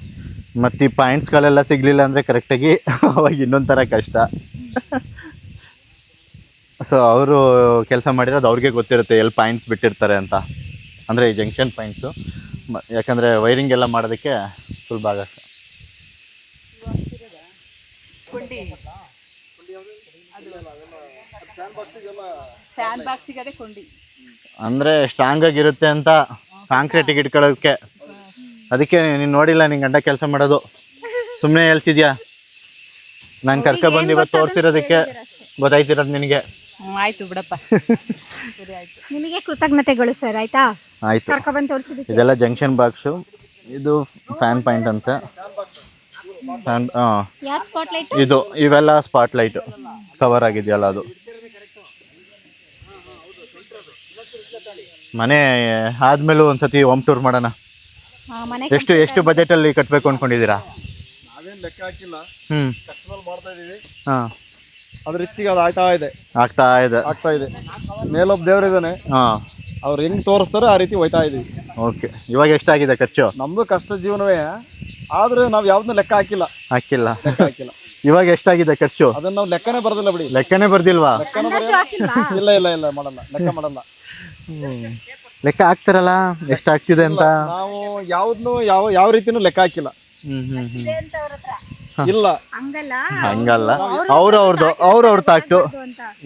ಮತ್ತು ಈ ಪಾಯಿಂಟ್ಸ್ಗಳೆಲ್ಲ ಸಿಗಲಿಲ್ಲ ಅಂದರೆ ಕರೆಕ್ಟಾಗಿ ಅವಾಗ ಇನ್ನೊಂದು ಥರ ಕಷ್ಟ. ಸೊ ಅವರು ಕೆಲಸ ಮಾಡಿರೋದು ಅವ್ರಿಗೆ ಗೊತ್ತಿರುತ್ತೆ ಎಲ್ಲಿ ಪಾಯಿಂಟ್ಸ್ ಬಿಟ್ಟಿರ್ತಾರೆ ಅಂತ. ಅಂದರೆ ಈ ಜಂಕ್ಷನ್ ಪಾಯಿಂಟ್ಸು. ಯಾಕಂದರೆ ವೈರಿಂಗ್ ಎಲ್ಲ ಮಾಡೋದಕ್ಕೆ ಸುಲಭ ಆಗುತ್ತೆ. ಫ್ಯಾನ್ ಬಾಕ್ಸಿಗೆ ಅದೇ ಕೊಂಡಿ ಅಂದರೆ ಸ್ಟ್ರಾಂಗ್ ಆಗಿರುತ್ತೆ ಅಂತ ಕಾಂಕ್ರೀಟಿಗೆ ಇಟ್ಕೊಳ್ಳೋಕ್ಕೆ. ಅದಕ್ಕೆ ನೀನು ನೋಡಿಲ್ಲ ನಿಂಗೆ ಗಂಡ ಕೆಲಸ ಮಾಡೋದು. ಸುಮ್ಮನೆ ಹೇಳ್ತಿದ್ಯಾ? ನಾನು ಕರ್ಕೊಬಂದು ಇವತ್ತು ತೋರಿಸಿರೋದಕ್ಕೆ ಗೊತ್ತಾಯ್ತಿರೋದು ನಿನಗೆ. ಆಯ್ತು ಬಿಡಪ್ಪ. ನಿಮಗೆ ಕೃತಜ್ಞತೆಗಳು ಸರ್. ಆಯ್ತಾ? ಆಯ್ತು. ಕರ್ಕೊಬಂದು ತೋರಿಸಿದ್ದಕ್ಕೆ. ಇದೆಲ್ಲ ಜಂಕ್ಷನ್ ಬಾಕ್ಸು. ಇದು ಫ್ಯಾನ್ ಪಾಯಿಂಟ್ ಅಂತ. ಹಾಂ ಯಾವ್ದು ಸ್ಪಾಟ್ ಲೈಟ್? ಇದು ಇವೆಲ್ಲ ಸ್ಪಾಟ್ ಲೈಟ್ ಕವರ್ ಆಗಿದೆಯಲ್ಲ ಅದು. ಮನೆ ಆದ್ಮೇಲೂ ಒಂದ್ಸತಿ ಹೋಮ್ ಟೂರ್ ಮಾಡೋಣ. ಮನೆ ಎಷ್ಟು ಬಜೆಟಲ್ಲಿ ಕಟ್ಟಬೇಕು ಅನ್ಕೊಂಡಿದ್ದೀರಾ? ನಾವೇನು ಲೆಕ್ಕ ಹಾಕಿಲ್ಲ, ಹ್ಞೂ ಕಷ್ಟದಲ್ಲಿ ಮಾಡ್ತಾ ಇದೀವಿ. ಹಾಂ ಅದ್ರ ಹೆಚ್ಚಿಗೆ ಅದು ಆಗ್ತಾ ಇದೆ. ಆಗ್ತಾ ಇದೆ. ಮೇಲೊಬ್ಬ ದೇವರಿದ್ದಾನೆ, ಹಾಂ ಅವ್ರು ಹೆಂಗ್ ತೋರಿಸ್ತಾರೆ ಆ ರೀತಿ ಹೋಯ್ತಾ ಇದೀವಿ. ಓಕೆ. ಇವಾಗ ಎಷ್ಟಾಗಿದೆ ಖರ್ಚು? ನಮ್ದು ಕಷ್ಟ ಜೀವನವೇ, ಆದ್ರೆ ನಾವು ಯಾವ್ದನ್ನ ಲೆಕ್ಕ ಹಾಕಿಲ್ಲ. ಇವಾಗ ಎಷ್ಟಾಗಿದೆ ಖರ್ಚು? ಅದನ್ನ ನಾವು ಲೆಕ್ಕನೇ ಬರೋದಿಲ್ಲ ಬಿಡಿ. ಲೆಕ್ಕನೇ ಬರ್ದಿಲ್ವಾ? ಅಂದಾಜು ಹಾಕಿಲ್ವಾ? ಇಲ್ಲ ಮಾಡಲ್ಲ, ಲೆಕ್ಕ ಮಾಡಲ್ಲ. ಲೆಕ್ಕ ಹಾಕ್ತಾರಲ್ಲ ಎಷ್ಟಾಗ್ತಿದೆ ಅಂತ? ನಾವು ಯಾವ್ದನ್ನು ಯಾವ ರೀತಿನೂ ಲೆಕ್ಕ ಹಾಕಿಲ್ಲ. ಇಲ್ಲ ಹಂಗಲ್ಲ, ಅವ್ರವ್ರ ತಾಕ್ಟು.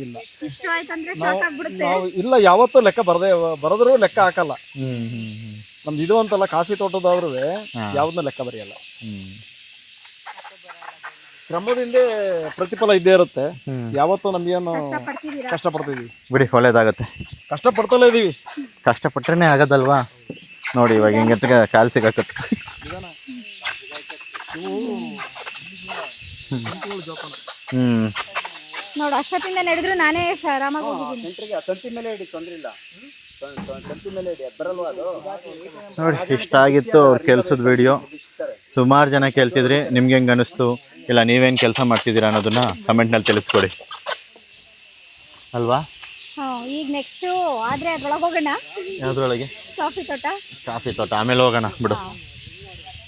ಇಲ್ಲ, ಇಷ್ಟು ಆಯ್ತಂದ್ರೆ ಶಾಕ್ ಆಗ್ಬಿಡುತ್ತೆ. ನಾವು ಇಲ್ಲ ಯಾವತ್ತೂ ಲೆಕ್ಕ ಬರದ್ರು ಲೆಕ್ಕ ಹಾಕಲ್ಲ. ನಮ್ದು ಇದು ಅಂತಲ್ಲ, ಕಾಫಿ ತೋಟದವ್ರು ಯಾವ್ದನ್ನ ಲೆಕ್ಕ ಬರೆಯಲ್ಲ. ಶ್ರಮದಿಂದ ಪ್ರತಿಫಲ ಇದ್ದೇ ಇರುತ್ತೆ. ಯಾವತ್ತೂ ನಮ್ಗೇನು ಕಷ್ಟಪಡ್ತಿದೀವಿ ಬಿಡಿ, ಒಳ್ಳೇದಾಗತ್ತೆ. ಕಷ್ಟಪಡ್ತಲೇ ಇದೀವಿ. ಕಷ್ಟಪಟ್ರೇನೆ ಆಗೋದಲ್ವಾ? ನೋಡಿ ಇವಾಗ ಹಿಂಗೆ ಕಾಲು ಸಿಗಾಕತ್ತೆ. ನೋಡು, ಅಷ್ಟೊತ್ತಿಂದ ನಡೆದ್ರು ನಾನೇ ಆರಾಮಾಗಿ ಹೋಗಿದ್ದೀನಿ. ತಂತಿ ಮೇಲೆ ಇಡಿ, ತೊಂದ್ರೆ ಇಲ್ಲ. ತಂತಿ ಮೇಲೆ ಇಡಿ, ಬರಲ್ವಾ ಅದು? ನೋಡಿ, ಇಷ್ಟ ಆಗಿತ್ತು ಅವ್ರ ಕೆಲ್ಸದ ವಿಡಿಯೋ. ಸುಮಾರು ಜನ ಕೇಳ್ತಿದ್ರಿ, ನಿಮ್ಗೆ ಹೆಂಗೆ ಅನಿಸ್ತು, ಇಲ್ಲ ನೀವೇನು ಕೆಲಸ ಮಾಡ್ತಿದ್ದೀರಾ ಅನ್ನೋದನ್ನ ಕಮೆಂಟ್ನಲ್ಲಿ ತಿಳಿಸ್ಕೊಡಿ ಅಲ್ವಾ? ಈಗ ನೆಕ್ಸ್ಟು ಆದರೆ ಅದ್ರೊಳಗೆ ಹೋಗೋಣ. ಯಾವುದ್ರೊಳಗೆ? ಕಾಫಿ ತೋಟ ಆಮೇಲೆ ಹೋಗೋಣ ಬಿಡು.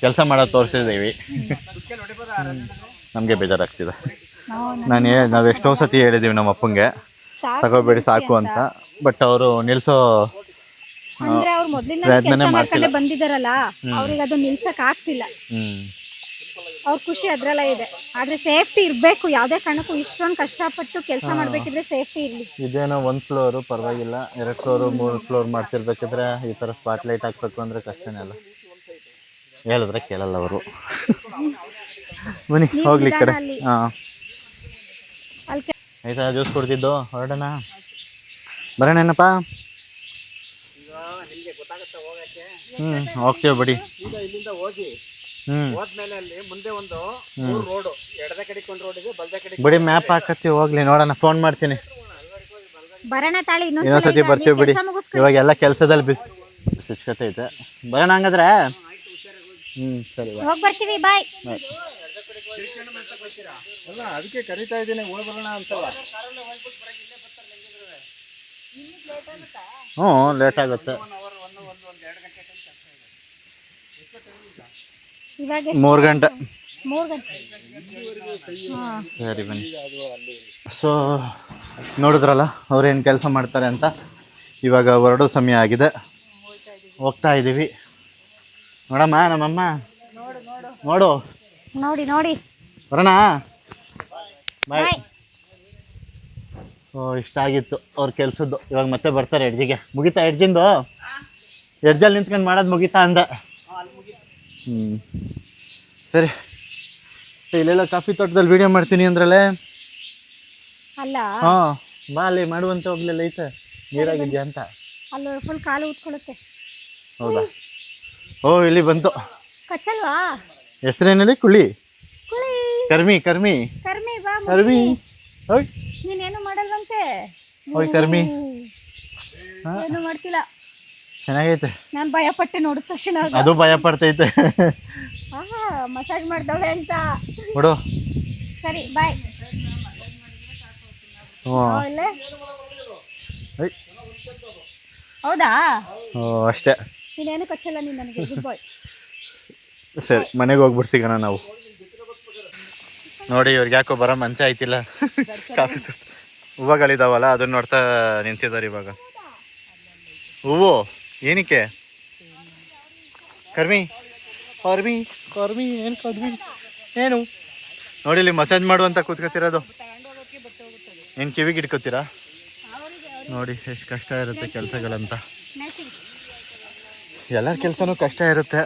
ಕೆಲಸ ಮಾಡೋದು ತೋರಿಸಿದ್ದೀವಿ, ನಮಗೆ ಬೇಜಾರಾಗ್ತಿದೆ. ನಾವು ಎಷ್ಟೋ ಸತಿ ಹೇಳಿದ್ದೀವಿ ನಮ್ಮ ಅಪ್ಪಂಗೆ ತಗೋಬೇಡಿ ಸಾಕು ಅಂತ, ಬಟ್ ಅವರು ನಿಲ್ಸೋ ಅಂದ್ರೆ ಅವ್ರು ಮೊದಲಿಂದ ಕೆಲಸ ಮಾಡ್ಕೊಂಡೆ ಬಂದಿದ್ದಾರಲ್ಲ, ಅವ್ರಿಗೆ ಅದು ನಿಲ್ಸಕ್ ಆಗ್ತಿಲ್ಲ. ಅವ್ರ ಖುಷಿ ಅದ್ರಲ್ಲ ಇದೆ. ಆದ್ರೆ ಸೇಫ್ಟಿ ಇರಬೇಕು, ಯಾವುದೇ ಕಾರಣಕ್ಕೂ ಇಷ್ಟೊಂದು ಕಷ್ಟಪಟ್ಟು ಕೆಲಸ ಮಾಡ್ಬೇಕಿದ್ರೆ ಸೇಫ್ಟಿ ಇರಲಿ. ಇದೇನೋ 1 ಫ್ಲೋರು ಪರವಾಗಿಲ್ಲ, 2 ಫ್ಲೋರು 3 ಫ್ಲೋರ್ ಮಾಡ್ತಿರ್ಬೇಕಿದ್ರೆ ಈ ಥರ ಸ್ಪಾಟ್ ಲೈಟ್ ಹಾಕ್ಬೇಕು ಅಂದರೆ ಕಷ್ಟನೇ ಅಲ್ಲ. ಹೇಳಿದ್ರೆ ಕೇಳಲ್ಲ ಅವರು. ಬನ್ನಿ ಹೋಗ್ಲಿ ಕಡೆ. ಹಾಂ ಆಯ್ತಾ, ಜ್ಯೂಸ್ ಕುಡ್ದಿದ್ದು, ಹೊರಡೋಣ, ಬರೋಣೇನಪ್ಪ? ಹೋಗ್ತೇವೆ ಬಿಡಿ. ಈಗ ಇಲ್ಲಿಂದ ಹೋಗಿ ಹೋದ್ಮೇಲೆ ಅಲ್ಲಿ ಮುಂದೆ ಒಂದು ರೋಡ್, ಎಡದ ಕಡೆ ಒಂದು ರೋಡ್ ಇದೆ, ಬಲದ ಕಡೆ ಬಿಡಿ. ಮ್ಯಾಪ್ ಹಾಕತ್ತೀವಿ, ಹೋಗ್ಲಿ ನೋಡೋಣ. ಫೋನ್ ಮಾಡ್ತೀನಿ, ಬರೋಣ ತಾಳಿ. ಇನ್ನೊಂದ್ಸತಿ ಬರ್ತೀವಿ ಬಿಡಿ. ಇವಾಗ ಎಲ್ಲ ಕೆಲಸದಲ್ಲಿ ಸುಚ್ಕತೆ ಐತೆ. ಬರೋಣ ಹಂಗಾದ್ರೆ. ಸರಿ, ಹೋಗಿ ಬರ್ತೀವಿ, ಬಾಯ್. ಅಲ್ಲ, ಅದಕ್ಕೆ ಕರಿತಾ ಇದ್ದೀನಿ, ಹೋಗಿ ಬರೋಣ ಅಂತಲ್ಲ. ಲೇಟ್ ಆಗುತ್ತೆ. ಇವಾಗ 3 ಗಂಟೆ. 3 ಗಂಟೆ. ಸರಿ ಬನ್ನಿ. ಸೊ ನೋಡಿದ್ರಲ್ಲ ಅವ್ರೇನು ಕೆಲಸ ಮಾಡ್ತಾರೆ ಅಂತ. ಇವಾಗ ಹೊರಡೋ ಸಮಯ ಆಗಿದೆ, ಹೋಗ್ತಾ ಇದ್ದೀವಿ. ನೋಡಮ್ಮ, ನಮ್ಮಮ್ಮ ನೋಡಿ ಬರೋಣ. ಬಾಯ್. ಇಷ್ಟ ಆಗಿತ್ತು ಅವ್ರ ಕೆಲಸದ್ದು. ಇವಾಗ ಮತ್ತೆ ಬರ್ತಾರೆ ಎಡ್ಜಿಗೆ. ಮುಗಿತಾ ಎಡ್ಜಿಂದು? ಎಡ್ಜಲ್ಲಿ ನಿಂತ್ಕೊಂಡು ಮಾಡೋದು ಮುಗಿತಾ ಅಂದ. ಸರಿ, ಇಲ್ಲೆಲ್ಲ ಕಾಫಿ ತೋಟದಲ್ಲಿ ವೀಡಿಯೋ ಮಾಡ್ತೀನಿ ಅಂದ್ರಲ್ಲೇ. ಅಲ್ಲ, ಬಾ ಅಲ್ಲಿ ಮಾಡುವಂತ ಹೋಗ್ಲಿಲ್ಲ, ಐತೆ ನೀರಾಗಿದ್ಯಾ ಅಂತ. ಅಲ್ಲಿ ಫುಲ್ ಕಾಲು ಊದ್ಕೊಳ್ಳುತ್ತೆ. ಹೌದಾ? ಇಲ್ಲಿ ಬಂತು. ಕಚ್ಚಲ್ವಾ? ಹೆಸರೇನಲ್ಲಿ? ಕುಳಿ ಕರ್ಮಿ ಬಾ. ನೀನೇನು ಮಾಡಲ್ವಂತೆ? ಕರ್ಮಿ ಏನು ಮಾಡ್ತಿಲ್ಲ. ಚೆನ್ನಾಗೈತೆ. ನಾನು ಭಯ ಪಟ್ಟೆ ನೋಡಿದ ತಕ್ಷಣ. ಅದು ಭಯ ಪಡ್ತೈತೆ. ಮಸಾಜ್ ಮಾಡ್ದವಳೆ ಅಂತ. ನೋಡು. ಸರಿ, ಬಾಯ್. ಹೌದಾ? ಅಷ್ಟೇ. ನೀನೇನು ಕಚ್ಚಲ್ಲ ನೀನು ನನಗೆ. ಗುಡ್ ಬಾಯ್. ಸರಿ, ಮನೆಗೆ ಹೋಗ್ಬಿಟ್ಟು ಸಿಗೋಣ ನಾವು. ನೋಡಿ, ಇವ್ರಿಗೆ ಯಾಕೋ ಬರೋ ಮನ್ಸೆ ಆಯ್ತಿಲ್ಲ. ಕಾಫಿ ಹೂವುಗಳಿದಾವಲ್ಲ, ಅದನ್ನ ನೋಡ್ತಾ ನಿಂತಿದ್ದಾರೆ ಇವಾಗ. ಹೂವು ಏನಕ್ಕೆ? ಕರ್ಮಿ ಏನು ನೋಡಿ, ಇಲ್ಲಿ ಮಸಾಜ್ ಮಾಡುವಂತ ಕೂತ್ಕೋತಿರೋದು. ಏನು ಕಿವಿಗೆ ಇಟ್ಕೋತೀರಾ? ನೋಡಿ ಎಷ್ಟು ಕಷ್ಟ ಇರುತ್ತೆ ಕೆಲಸಗಳಂತ. ಎಲ್ಲರ ಕೆಲಸನೂ ಕಷ್ಟ ಇರುತ್ತೆ.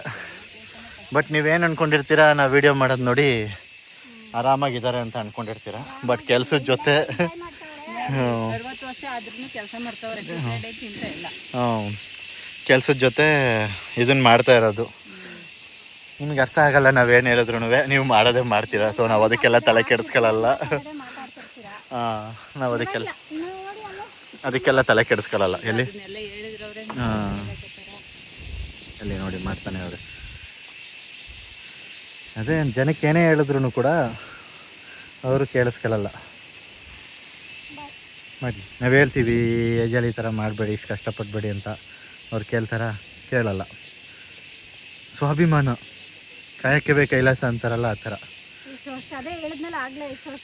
ಬಟ್ ನೀವೇನು ಅಂದ್ಕೊಂಡಿರ್ತೀರಾ, ನಾವು ವಿಡಿಯೋ ಮಾಡೋದು ನೋಡಿ ಆರಾಮಾಗಿದ್ದಾರೆ ಅಂತ ಅಂದ್ಕೊಂಡಿರ್ತೀರ. ಬಟ್ ಕೆಲಸದ ಜೊತೆ 60 ವರ್ಷ ಆದ್ರೂ ಕೆಲಸ ಮಾಡ್ತಾವ್ರೆ. ಕೆಲಸದ ಜೊತೆ ಇದನ್ನು ಮಾಡ್ತಾ ಇರೋದು. ನಿಮ್ಗೆ ಅರ್ಥ ಆಗಲ್ಲ ನಾವೇನು ಹೇಳಿದ್ರು ನೀವು ಮಾಡೋದೇ ಮಾಡ್ತೀರಾ, ಸೊ ನಾವು ಅದಕ್ಕೆಲ್ಲ ತಲೆ ಕೆಡಿಸ್ಕೊಳ್ಳಲ್ಲ. ಮಾತಾಡ್ತಿರ್ತೀರಾ ಹಾಂ, ನಾವು ಅದಕ್ಕೆಲ್ಲ ನೋಡಿ ಅಲ್ಲ ಅದಕ್ಕೆಲ್ಲ ತಲೆ ಕೆಡಿಸ್ಕೊಳ್ಳಲ್ಲ. ಎಲ್ಲಿ ಅದನ್ನೆಲ್ಲ ಹೇಳಿದ್ರವ್ರೆ ಹಾಂ, ಎಲ್ಲಿ ನೋಡಿ ಮಾಡ್ತಾನೆ ಅವ್ರೆ. ಅದೇ ಜನಕ್ಕೆ ಏನೇ ಹೇಳಿದ್ರು ಕೂಡ ಅವರು ಕೇಳಿಸ್ಕೊಳ್ಳಲ್ಲ. ಮಾಡಿ ನಾವು ಹೇಳ್ತೀವಿ ಏಜಲ್ಲಿ ಈ ಥರ ಮಾಡಬೇಡಿ, ಇಷ್ಟು ಕಷ್ಟಪಡಬೇಡಿ ಅಂತ. ಅವ್ರು ಕೇಳಲ್ಲ. ಸ್ವಾಭಿಮಾನ ಕಾಯಕ್ಕೆ ಬೇಕು ಕೈಲಾಸ ಅಂತಾರಲ್ಲ, ಆ ಥರ. ಇಷ್ಟು ವರ್ಷ ಅದೇ ಹೇಳಿದ್ನಲ್ಲ ಆಗ್ಲೇ ಇಷ್ಟು ವರ್ಷ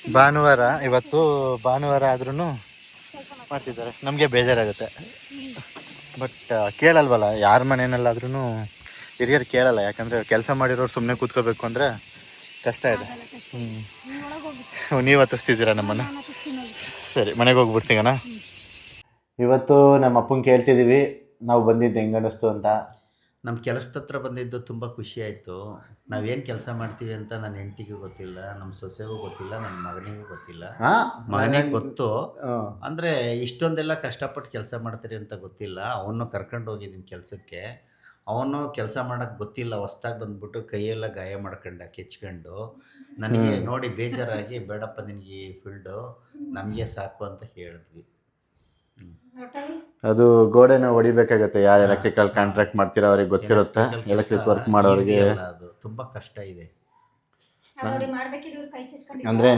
ಇವತ್ತು ಭಾನುವಾರ ಆದ್ರೂ ಮಾಡ್ತಿದ್ದಾರೆ. ನಮಗೆ ಬೇಜಾರಾಗುತ್ತೆ, ಬಟ್ ಕೇಳಲ್ವಲ್ಲ. ಯಾರ ಮನೆಯಲ್ಲಾದ್ರೂ ಹಿರಿಯರು ಕೇಳಲ್ಲ, ಯಾಕಂದರೆ ಕೆಲಸ ಮಾಡಿರೋರು ಸುಮ್ಮನೆ ಕೂತ್ಕೋಬೇಕು ಅಂದರೆ ಕಷ್ಟ ಇದೆ. ನೀವು ಹತ್ತಿಸ್ತಿದ್ದೀರಾ ನಮ್ಮನ್ನು? ಸರಿ, ಮನೆಗೆ ಹೋಗ್ಬಿಟ್ಟು ಸಿಗೋಣ. ಇವತ್ತು ನಮ್ಮ ಅಪ್ಪಂಗೆ ಕೇಳ್ತಿದ್ದೀವಿ ನಾವು ಬಂದಿದ್ದು ಹೆಂಗೆ ಅನ್ನಿಸ್ತು ಅಂತ. ನಮ್ಮ ಕೆಲಸದ ಹತ್ರ ಬಂದಿದ್ದು ತುಂಬ ಖುಷಿ ಆಯಿತು. ನಾವೇನು ಕೆಲಸ ಮಾಡ್ತೀವಿ ಅಂತ ನನ್ನ ಹೆಂಡತಿಗೂ ಗೊತ್ತಿಲ್ಲ, ನಮ್ಮ ಸೊಸೆಗೂ ಗೊತ್ತಿಲ್ಲ, ನನ್ನ ಮಗನಿಗೂ ಗೊತ್ತಿಲ್ಲ. ಮಗನಿಗೆ ಗೊತ್ತು, ಅಂದರೆ ಇಷ್ಟೊಂದೆಲ್ಲ ಕಷ್ಟಪಟ್ಟು ಕೆಲಸ ಮಾಡ್ತೀರಿ ಅಂತ ಗೊತ್ತಿಲ್ಲ. ಅವನು ಕರ್ಕೊಂಡು ಹೋಗಿದ್ದೀನಿ ಕೆಲಸಕ್ಕೆ. ಅವನು ಕೆಲಸ ಮಾಡೋಕ್ಕೆ ಗೊತ್ತಿಲ್ಲ, ಹೊಸ್ದಾಗಿ ಬಂದ್ಬಿಟ್ಟು ಕೈಯೆಲ್ಲ ಗಾಯ ಮಾಡ್ಕೊಂಡ ಕೆಚ್ಕೊಂಡು. ನನಗೆ ನೋಡಿ ಬೇಜಾರಾಗಿ, ಬೇಡಪ್ಪ ನಿನಗೆ ಈ ಫೀಲ್ಡು ನಮಗೆ ಸಾಕು ಅಂತ ಹೇಳಿದ್ವಿ. ಅದು ಗೋಡೆನ ಹೊಡಿಬೇಕಾಗತ್ತೆ. ಯಾರು ಎಲೆಕ್ಟ್ರಿಕಲ್ ಕಾಂಟ್ರಾಕ್ಟ್ ಮಾಡ್ತೀರಾ ಅವ್ರಿಗೆ ಗೊತ್ತಿರುತ್ತೆ. ಎಲೆಕ್ಟ್ರಿಕ್ ವರ್ಕ್ ಮಾಡೋರಿಗೆ ಅದು ತುಂಬ ಕಷ್ಟ ಇದೆ. ಅಂದರೆ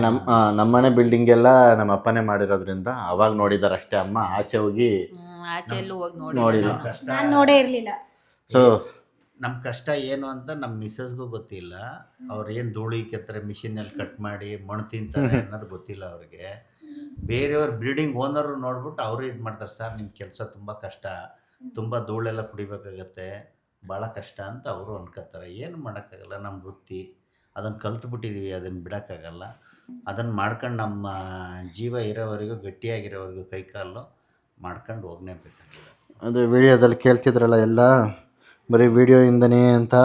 ನಮ್ಮನೆ ಬಿಲ್ಡಿಂಗ್ ಎಲ್ಲ ನಮ್ಮ ಅಪ್ಪನೇ ಮಾಡಿರೋದ್ರಿಂದ ಅವಾಗ ನೋಡಿದಾರೆ ಅಷ್ಟೇ. ಅಮ್ಮ ಆಚೆ ಹೋಗಿ ಆಚೆ ಎಲ್ಲೂ ಹೋಗಿ ನೋಡಿಲ್ಲ. ನಾನು ನೋಡೇ ಇರಲಿಲ್ಲ. ಸೊ ನಮ್ಮ ಕಷ್ಟ ಏನು ಅಂತ ನಮ್ಮ ಮಿಸ್ಸಸ್ಗೂ ಗೊತ್ತಿಲ್ಲ. ಅವ್ರು ಏನು ಧೂಳು ಇಕ್ಕೆತ್ತಾರೆ, ಮಿಷಿನಲ್ಲಿ ಕಟ್ ಮಾಡಿ ಮಣ್ಣು ತಿಂತಾರೆ ಅನ್ನೋದು ಗೊತ್ತಿಲ್ಲ ಅವ್ರಿಗೆ. ಬೇರೆಯವ್ರ ಬಿಲ್ಡಿಂಗ್ ಓನರು ನೋಡ್ಬಿಟ್ಟು ಅವರು ಇದು ಮಾಡ್ತಾರೆ, ಸರ್ ನಿಮ್ಮ ಕೆಲಸ ತುಂಬ ಕಷ್ಟ, ತುಂಬ ಧೂಳೆಲ್ಲ ಕುಡಿಬೇಕಾಗತ್ತೆ, ಭಾಳ ಕಷ್ಟ ಅಂತ ಅವರು ಅನ್ಕೋತಾರೆ. ಏನು ಮಾಡೋಕ್ಕಾಗಲ್ಲ, ನಮ್ಮ ವೃತ್ತಿ ಅದನ್ನು ಕಲ್ತ್ಬಿಟ್ಟಿದ್ದೀವಿ, ಅದನ್ನು ಬಿಡೋಕ್ಕಾಗಲ್ಲ. ಅದನ್ನು ಮಾಡ್ಕೊಂಡು ನಮ್ಮ ಜೀವ ಇರೋವರೆಗೂ, ಗಟ್ಟಿಯಾಗಿರೋವರೆಗೂ ಕೈಕಾಲು ಮಾಡ್ಕೊಂಡು ಹೋಗಲೇಬೇಕಾಗಿದೆ. ಅದು ವಿಡಿಯೋದಲ್ಲಿ ಕೇಳ್ತಿದ್ರಲ್ಲ ಎಲ್ಲ, ಬರೀ ವಿಡಿಯೋಯಿಂದನೇ ಅಂತ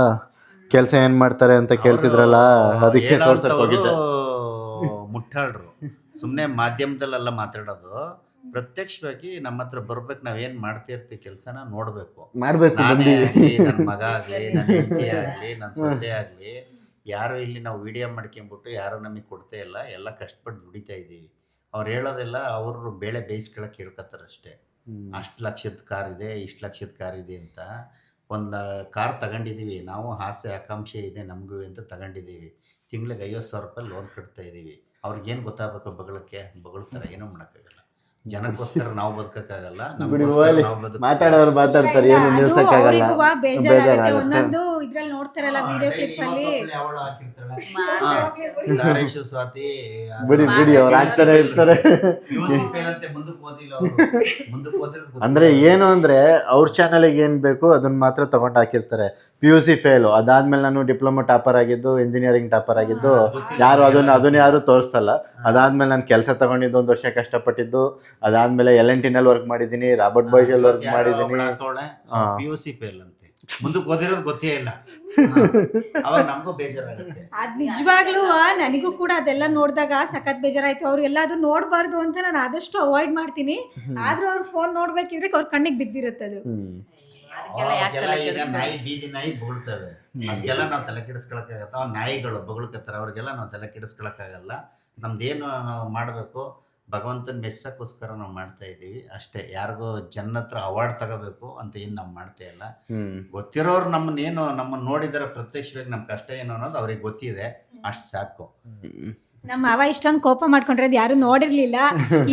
ಕೆಲಸ ಏನು ಮಾಡ್ತಾರೆ ಅಂತ ಕೇಳ್ತಿದ್ರಲ್ಲ, ಅದಕ್ಕೆ ತೋರ್ಸಕ್ಕೆ ಹೋಗಿದ್ದೆ. ಮುಟ್ಟಾಳ್ರು ಸುಮ್ಮನೆ ಮಾಧ್ಯಮದಲ್ಲೆಲ್ಲ ಮಾತಾಡೋದು, ಪ್ರತ್ಯಕ್ಷವಾಗಿ ನಮ್ಮ ಹತ್ರ ಬರ್ಬೇಕು. ನಾವೇನು ಮಾಡ್ತಿರ್ತೀವಿ ಕೆಲಸನ ನೋಡಬೇಕು. ನಾನೇ ಆಗಲಿ, ನನ್ನ ಮಗ ಆಗಲಿ, ನನ್ನ ಹೆಂಡತಿ ಆಗಲಿ, ನನ್ನ ಸೊಸೆ ಆಗಲಿ, ಯಾರು ಇಲ್ಲಿ ನಾವು ವಿಡಿಯೋ ಮಾಡ್ಕೊಂಬಿಟ್ಟು ಯಾರು ನಮಗೆ ಕೊಡ್ತಾ ಇಲ್ಲ, ಎಲ್ಲ ಕಷ್ಟಪಟ್ಟು ದುಡಿತಾ ಇದ್ದೀವಿ. ಅವ್ರು ಹೇಳೋದೆಲ್ಲ ಅವರು ಬೇಳೆ ಬೇಯಿಸ್ಕೊಳಕ್ಕೆ ಹೇಳ್ಕೊತಾರೆ ಅಷ್ಟೇ. ಅಷ್ಟು ಲಕ್ಷದ ಕಾರ್ ಇದೆ, ಇಷ್ಟು ಲಕ್ಷದ ಕಾರ್ ಇದೆ ಅಂತ. ಒಂದು ಕಾರ್ ತಗೊಂಡಿದ್ದೀವಿ ನಾವು, ಆಸೆ ಆಕಾಂಕ್ಷೆ ಇದೆ ನಮಗೂ ಅಂತ ತಗೊಂಡಿದ್ದೀವಿ. ತಿಂಗಳಿಗೆ 50,000 ರೂಪಾಯಿ ಲೋನ್ ಕಟ್ತಾ ಇದ್ದೀವಿ. ಅವ್ರಿಗೇನು ಗೊತ್ತಾಗಬೇಕು, ಬಗಳ್ತಾರೆ, ಏನೂ ಮಾಡೋಕ್ಕಾಗಲ್ಲ. ಜನಕ್ಕೋಸ್ಕರ ನಾವು ಬದುಕೋಕ್ಕಾಗಲ್ಲ, ಮಾತಾಡೋರು ಮಾತಾಡ್ತಾರೆ, ಏನು ನಿಲ್ಸಕ್ಕಾಗಲ್ಲ. ಬೇಜಾರಾಗುತ್ತೆ. ಒಂದೊಂದು ಇದ್ರಲ್ಲಿ ನೋಡ್ತಾರಲ್ಲ ವಿಡಿಯೋ ಕ್ಲಿಪ್ ಅಲ್ಲಿ, ಸ್ವಾತಿ ಬಿಡಿ ಅವ್ರು ಆಗ್ತಾನೆ ಇರ್ತಾರೆ. ಅಂದ್ರೆ ಏನು ಅಂದ್ರೆ ಅವ್ರ ಚಾನಲ್ಗೆ ಏನ್ ಬೇಕು ಅದನ್ನ ಮಾತ್ರ ತಗೊಂಡು ಹಾಕಿರ್ತಾರೆ. PUC ಫೇಲು, ಅದಾದ್ಮೇಲೆ ನಾನು ಡಿಪ್ಲೊಮಾ ಟಾಪರ್ ಆಗಿದ್ದು, ಇಂಜಿನಿಯರಿಂಗ್ ಟಾಪರ್ ಆಗಿದ್ದು, ಯಾರು ಅದನ್ನ ಯಾರು ತೋರಿಸ್ತಲ್ಲ. ಅದಾದ್ಮೇಲೆ ನಾನು ಕೆಲಸ ತಗೊಂಡಿದ್ದು 1 ವರ್ಷ ಕಷ್ಟಪಟ್ಟಿದ್ದು, ಅದಾದ್ಮೇಲೆ L&Tನಲ್ಲಿ ವರ್ಕ್ ಮಾಡಿದ್ದೀನಿ, ರಾಬರ್ಟ್ ಬಾಯ್ಸಲ್ಲಿ ವರ್ಕ್ ಮಾಡಿದ್ದೀನಿ. PUC ಫೇಲ್ ಅಂತೆ, ಮುಂದಕ್ಕೆ ಓದಿರೋದು ಗೊತ್ತೇ ಇಲ್ಲ. ಅವಾಗ ನಮಗೂ ಬೇಜಾರಾಗುತ್ತೆ. ಅದ್ ನಿಜವಾಗ್ಲೂ ನನಗೂ ಕೂಡ ಅದೆಲ್ಲ ನೋಡಿದಾಗ ಸಖತ್ ಬೇಜಾರಾಯ್ತು. ಅವ್ರು ಎಲ್ಲಾದ್ರೂ ನೋಡ್ಬಾರ್ದು ಅಂತ ನಾನು ಆದಷ್ಟು ಅವಾಯ್ಡ್ ಮಾಡ್ತೀನಿ. ಆದ್ರೂ ಅವ್ರ ಫೋನ್ ನೋಡ್ಬೇಕಿದ್ರೆ ಅವ್ರ ಕಣ್ಣಿಗೆ ಬಿದ್ದಿರುತ್ತೆ ಅದು. ಈಗ ನಾಯಿ, ಬೀದಿ ನಾಯಿ ಬೊಗಳ್ತವೆ, ಅದಕ್ಕೆಲ್ಲ ನಾವು ತಲೆ ಕೆಡಿಸ್ಕೊಳಕ್ಕಾಗತ್ತ? ನಾಯಿಗಳು ಬೊಗಳ್ಕತ್ತಾರೆ, ಅವ್ರಿಗೆಲ್ಲ ನಾವು ತಲೆ ಕೆಡಿಸ್ಕೊಳಕ್ಕಾಗಲ್ಲ. ನಮ್ದೇನು ನಾವು ಮಾಡಬೇಕು, ಭಗವಂತನ ಮೆಚ್ಚಕ್ಕೋಸ್ಕರ ನಾವು ಮಾಡ್ತಾ ಇದ್ದೀವಿ ಅಷ್ಟೇ. ಯಾರಿಗೂ ಜನ ಹತ್ರ ಅವಾರ್ಡ್ ತಗೋಬೇಕು ಅಂತ ಏನು ನಾವು ಮಾಡ್ತಾ ಇಲ್ಲ. ಗೊತ್ತಿರೋರು ನಮ್ಮನ್ನು ನೋಡಿದರೆ ಪ್ರತ್ಯಕ್ಷವಾಗಿ ನಮ್ಮ ಕಷ್ಟ ಏನು ಅನ್ನೋದು ಅವ್ರಿಗೆ ಗೊತ್ತಿದೆ, ಅಷ್ಟು ಸಾಕು. ನಮ್ಮ ಮಾವ ಇಷ್ಟೊಂದು ಕೋಪ ಮಾಡ್ಕೊಂಡಿರೋದು ಯಾರು ನೋಡಿರ್ಲಿಲ್ಲ.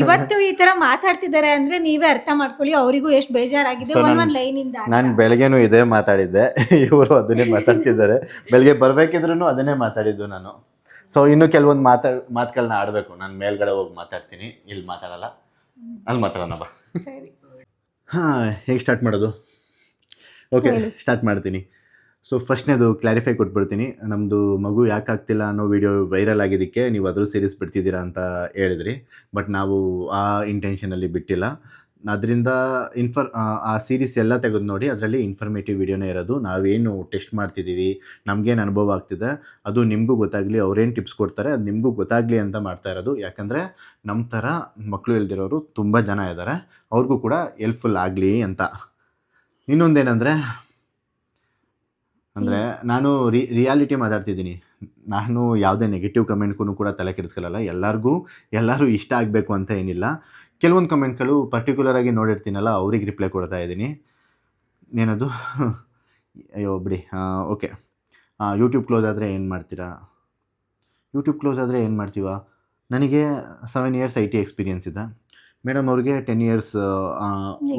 ಇವತ್ತು ಈ ತರ ಮಾತಾಡ್ತಿದ್ದಾರೆ ಅಂದ್ರೆ ನೀವೇ ಅರ್ಥ ಮಾಡ್ಕೊಳ್ಳಿ ಅವ್ರಿಗೂ ಎಷ್ಟು ಬೇಜಾರಾಗಿದೆ. ಒಂದೊಂದ್ ಲೈನ್ ಇಂದ ನಾನು ಬೆಳಗ್ಗೆನೂ ಇದೇ ಮಾತಾಡಿದ್ದೆ, ಇವರು ಅದನ್ನೇ ಮಾತಾಡ್ತಿದ್ದಾರೆ. ಬೆಳಗ್ಗೆ ಬರ್ಬೇಕಿದ್ರು ಅದನ್ನೇ ಮಾತಾಡಿದ್ದು ನಾನು. ಸೊ ಇನ್ನೂ ಕೆಲವೊಂದು ಮಾತುಗಳನ್ನ ಆಡಬೇಕು. ನಾನು ಮೇಲ್ಗಡೆ ಹೋಗಿ ಮಾತಾಡ್ತೀನಿ, ಇಲ್ಲಿ ಮಾತಾಡಲ್ಲ, ಅಲ್ಲಿ ಮಾತಾಡೋಣ ಬಾ. ಹಾಂ, ಹೇಗೆ ಸ್ಟಾರ್ಟ್ ಮಾಡೋದು? ಓಕೆ, ಸ್ಟಾರ್ಟ್ ಮಾಡ್ತೀನಿ. ಸೊ ಫಸ್ಟ್ನೇದು ಕ್ಲಾರಿಫೈ ಕೊಟ್ಬಿಡ್ತೀನಿ. ನಮ್ಮದು ಮಗು ಯಾಕೆ ಆಗ್ತಿಲ್ಲ ಅನ್ನೋ ವಿಡಿಯೋ ವೈರಲ್ ಆಗಿದ್ದಕ್ಕೆ ನೀವು ಅದ್ರ ಸೀರೀಸ್ ಬಿಡ್ತಿದ್ದೀರಾ ಅಂತ ಹೇಳಿದ್ರಿ. ಬಟ್ ನಾವು ಆ ಇಂಟೆನ್ಷನಲ್ಲಿ ಬಿಟ್ಟಿಲ್ಲ. ಅದರಿಂದ ಆ ಸೀರೀಸ್ ಎಲ್ಲ ತೆಗೆದು ನೋಡಿ, ಅದರಲ್ಲಿ ಇನ್ಫಾರ್ಮೇಟಿವ್ ವಿಡಿಯೋನೇ ಇರೋದು. ನಾವೇನು ಟೆಸ್ಟ್ ಮಾಡ್ತಿದ್ದೀವಿ, ನಮಗೇನು ಅನುಭವ ಆಗ್ತಿದೆ ಅದು ನಿಮಗೂ ಗೊತ್ತಾಗಲಿ, ಅವ್ರೇನು ಟಿಪ್ಸ್ ಕೊಡ್ತಾರೆ ಅದು ನಿಮಗೂ ಗೊತ್ತಾಗಲಿ ಅಂತ ಮಾಡ್ತಾ ಇರೋದು. ಯಾಕಂದರೆ ನಮ್ಮ ಥರ ಮಕ್ಕಳು ಇಲ್ದಿರೋರು ತುಂಬ ಜನ ಇದ್ದಾರೆ, ಅವ್ರಿಗೂ ಕೂಡ ಹೆಲ್ಪ್ಫುಲ್ ಆಗಲಿ ಅಂತ. ಇನ್ನೊಂದೇನೆಂದರೆ, ಅಂದರೆ ನಾನು ರಿಯಾಲಿಟಿ ಮಾತಾಡ್ತಿದ್ದೀನಿ. ನಾನು ಯಾವುದೇ ನೆಗೆಟಿವ್ ಕಮೆಂಟ್ಗೂ ಕೂಡ ತಲೆ ಕೆಡಿಸ್ಕೊಳ್ಳಲ್ಲ. ಎಲ್ಲರೂ ಇಷ್ಟ ಆಗಬೇಕು ಅಂತ ಏನಿಲ್ಲ. ಕೆಲವೊಂದು ಕಮೆಂಟ್ಗಳು ಪರ್ಟಿಕ್ಯುಲರಾಗಿ ನೋಡಿರ್ತೀನಲ್ಲ, ಅವ್ರಿಗೆ ರಿಪ್ಲೈ ಕೊಡ್ತಾ ಇದ್ದೀನಿ. ಏನದು ಅಯ್ಯೋ ಬಿಡಿ. ಓಕೆ, ಯೂಟ್ಯೂಬ್ ಕ್ಲೋಸ್ ಆದರೆ ಏನು ಮಾಡ್ತೀರಾ? ಯೂಟ್ಯೂಬ್ ಕ್ಲೋಸ್ ಆದರೆ ಏನು ಮಾಡ್ತೀವ? ನನಗೆ 7 years IT ಎಕ್ಸ್ಪೀರಿಯನ್ಸ್ ಇದೆ. ಮೇಡಮ್ ಅವ್ರಿಗೆ 10 years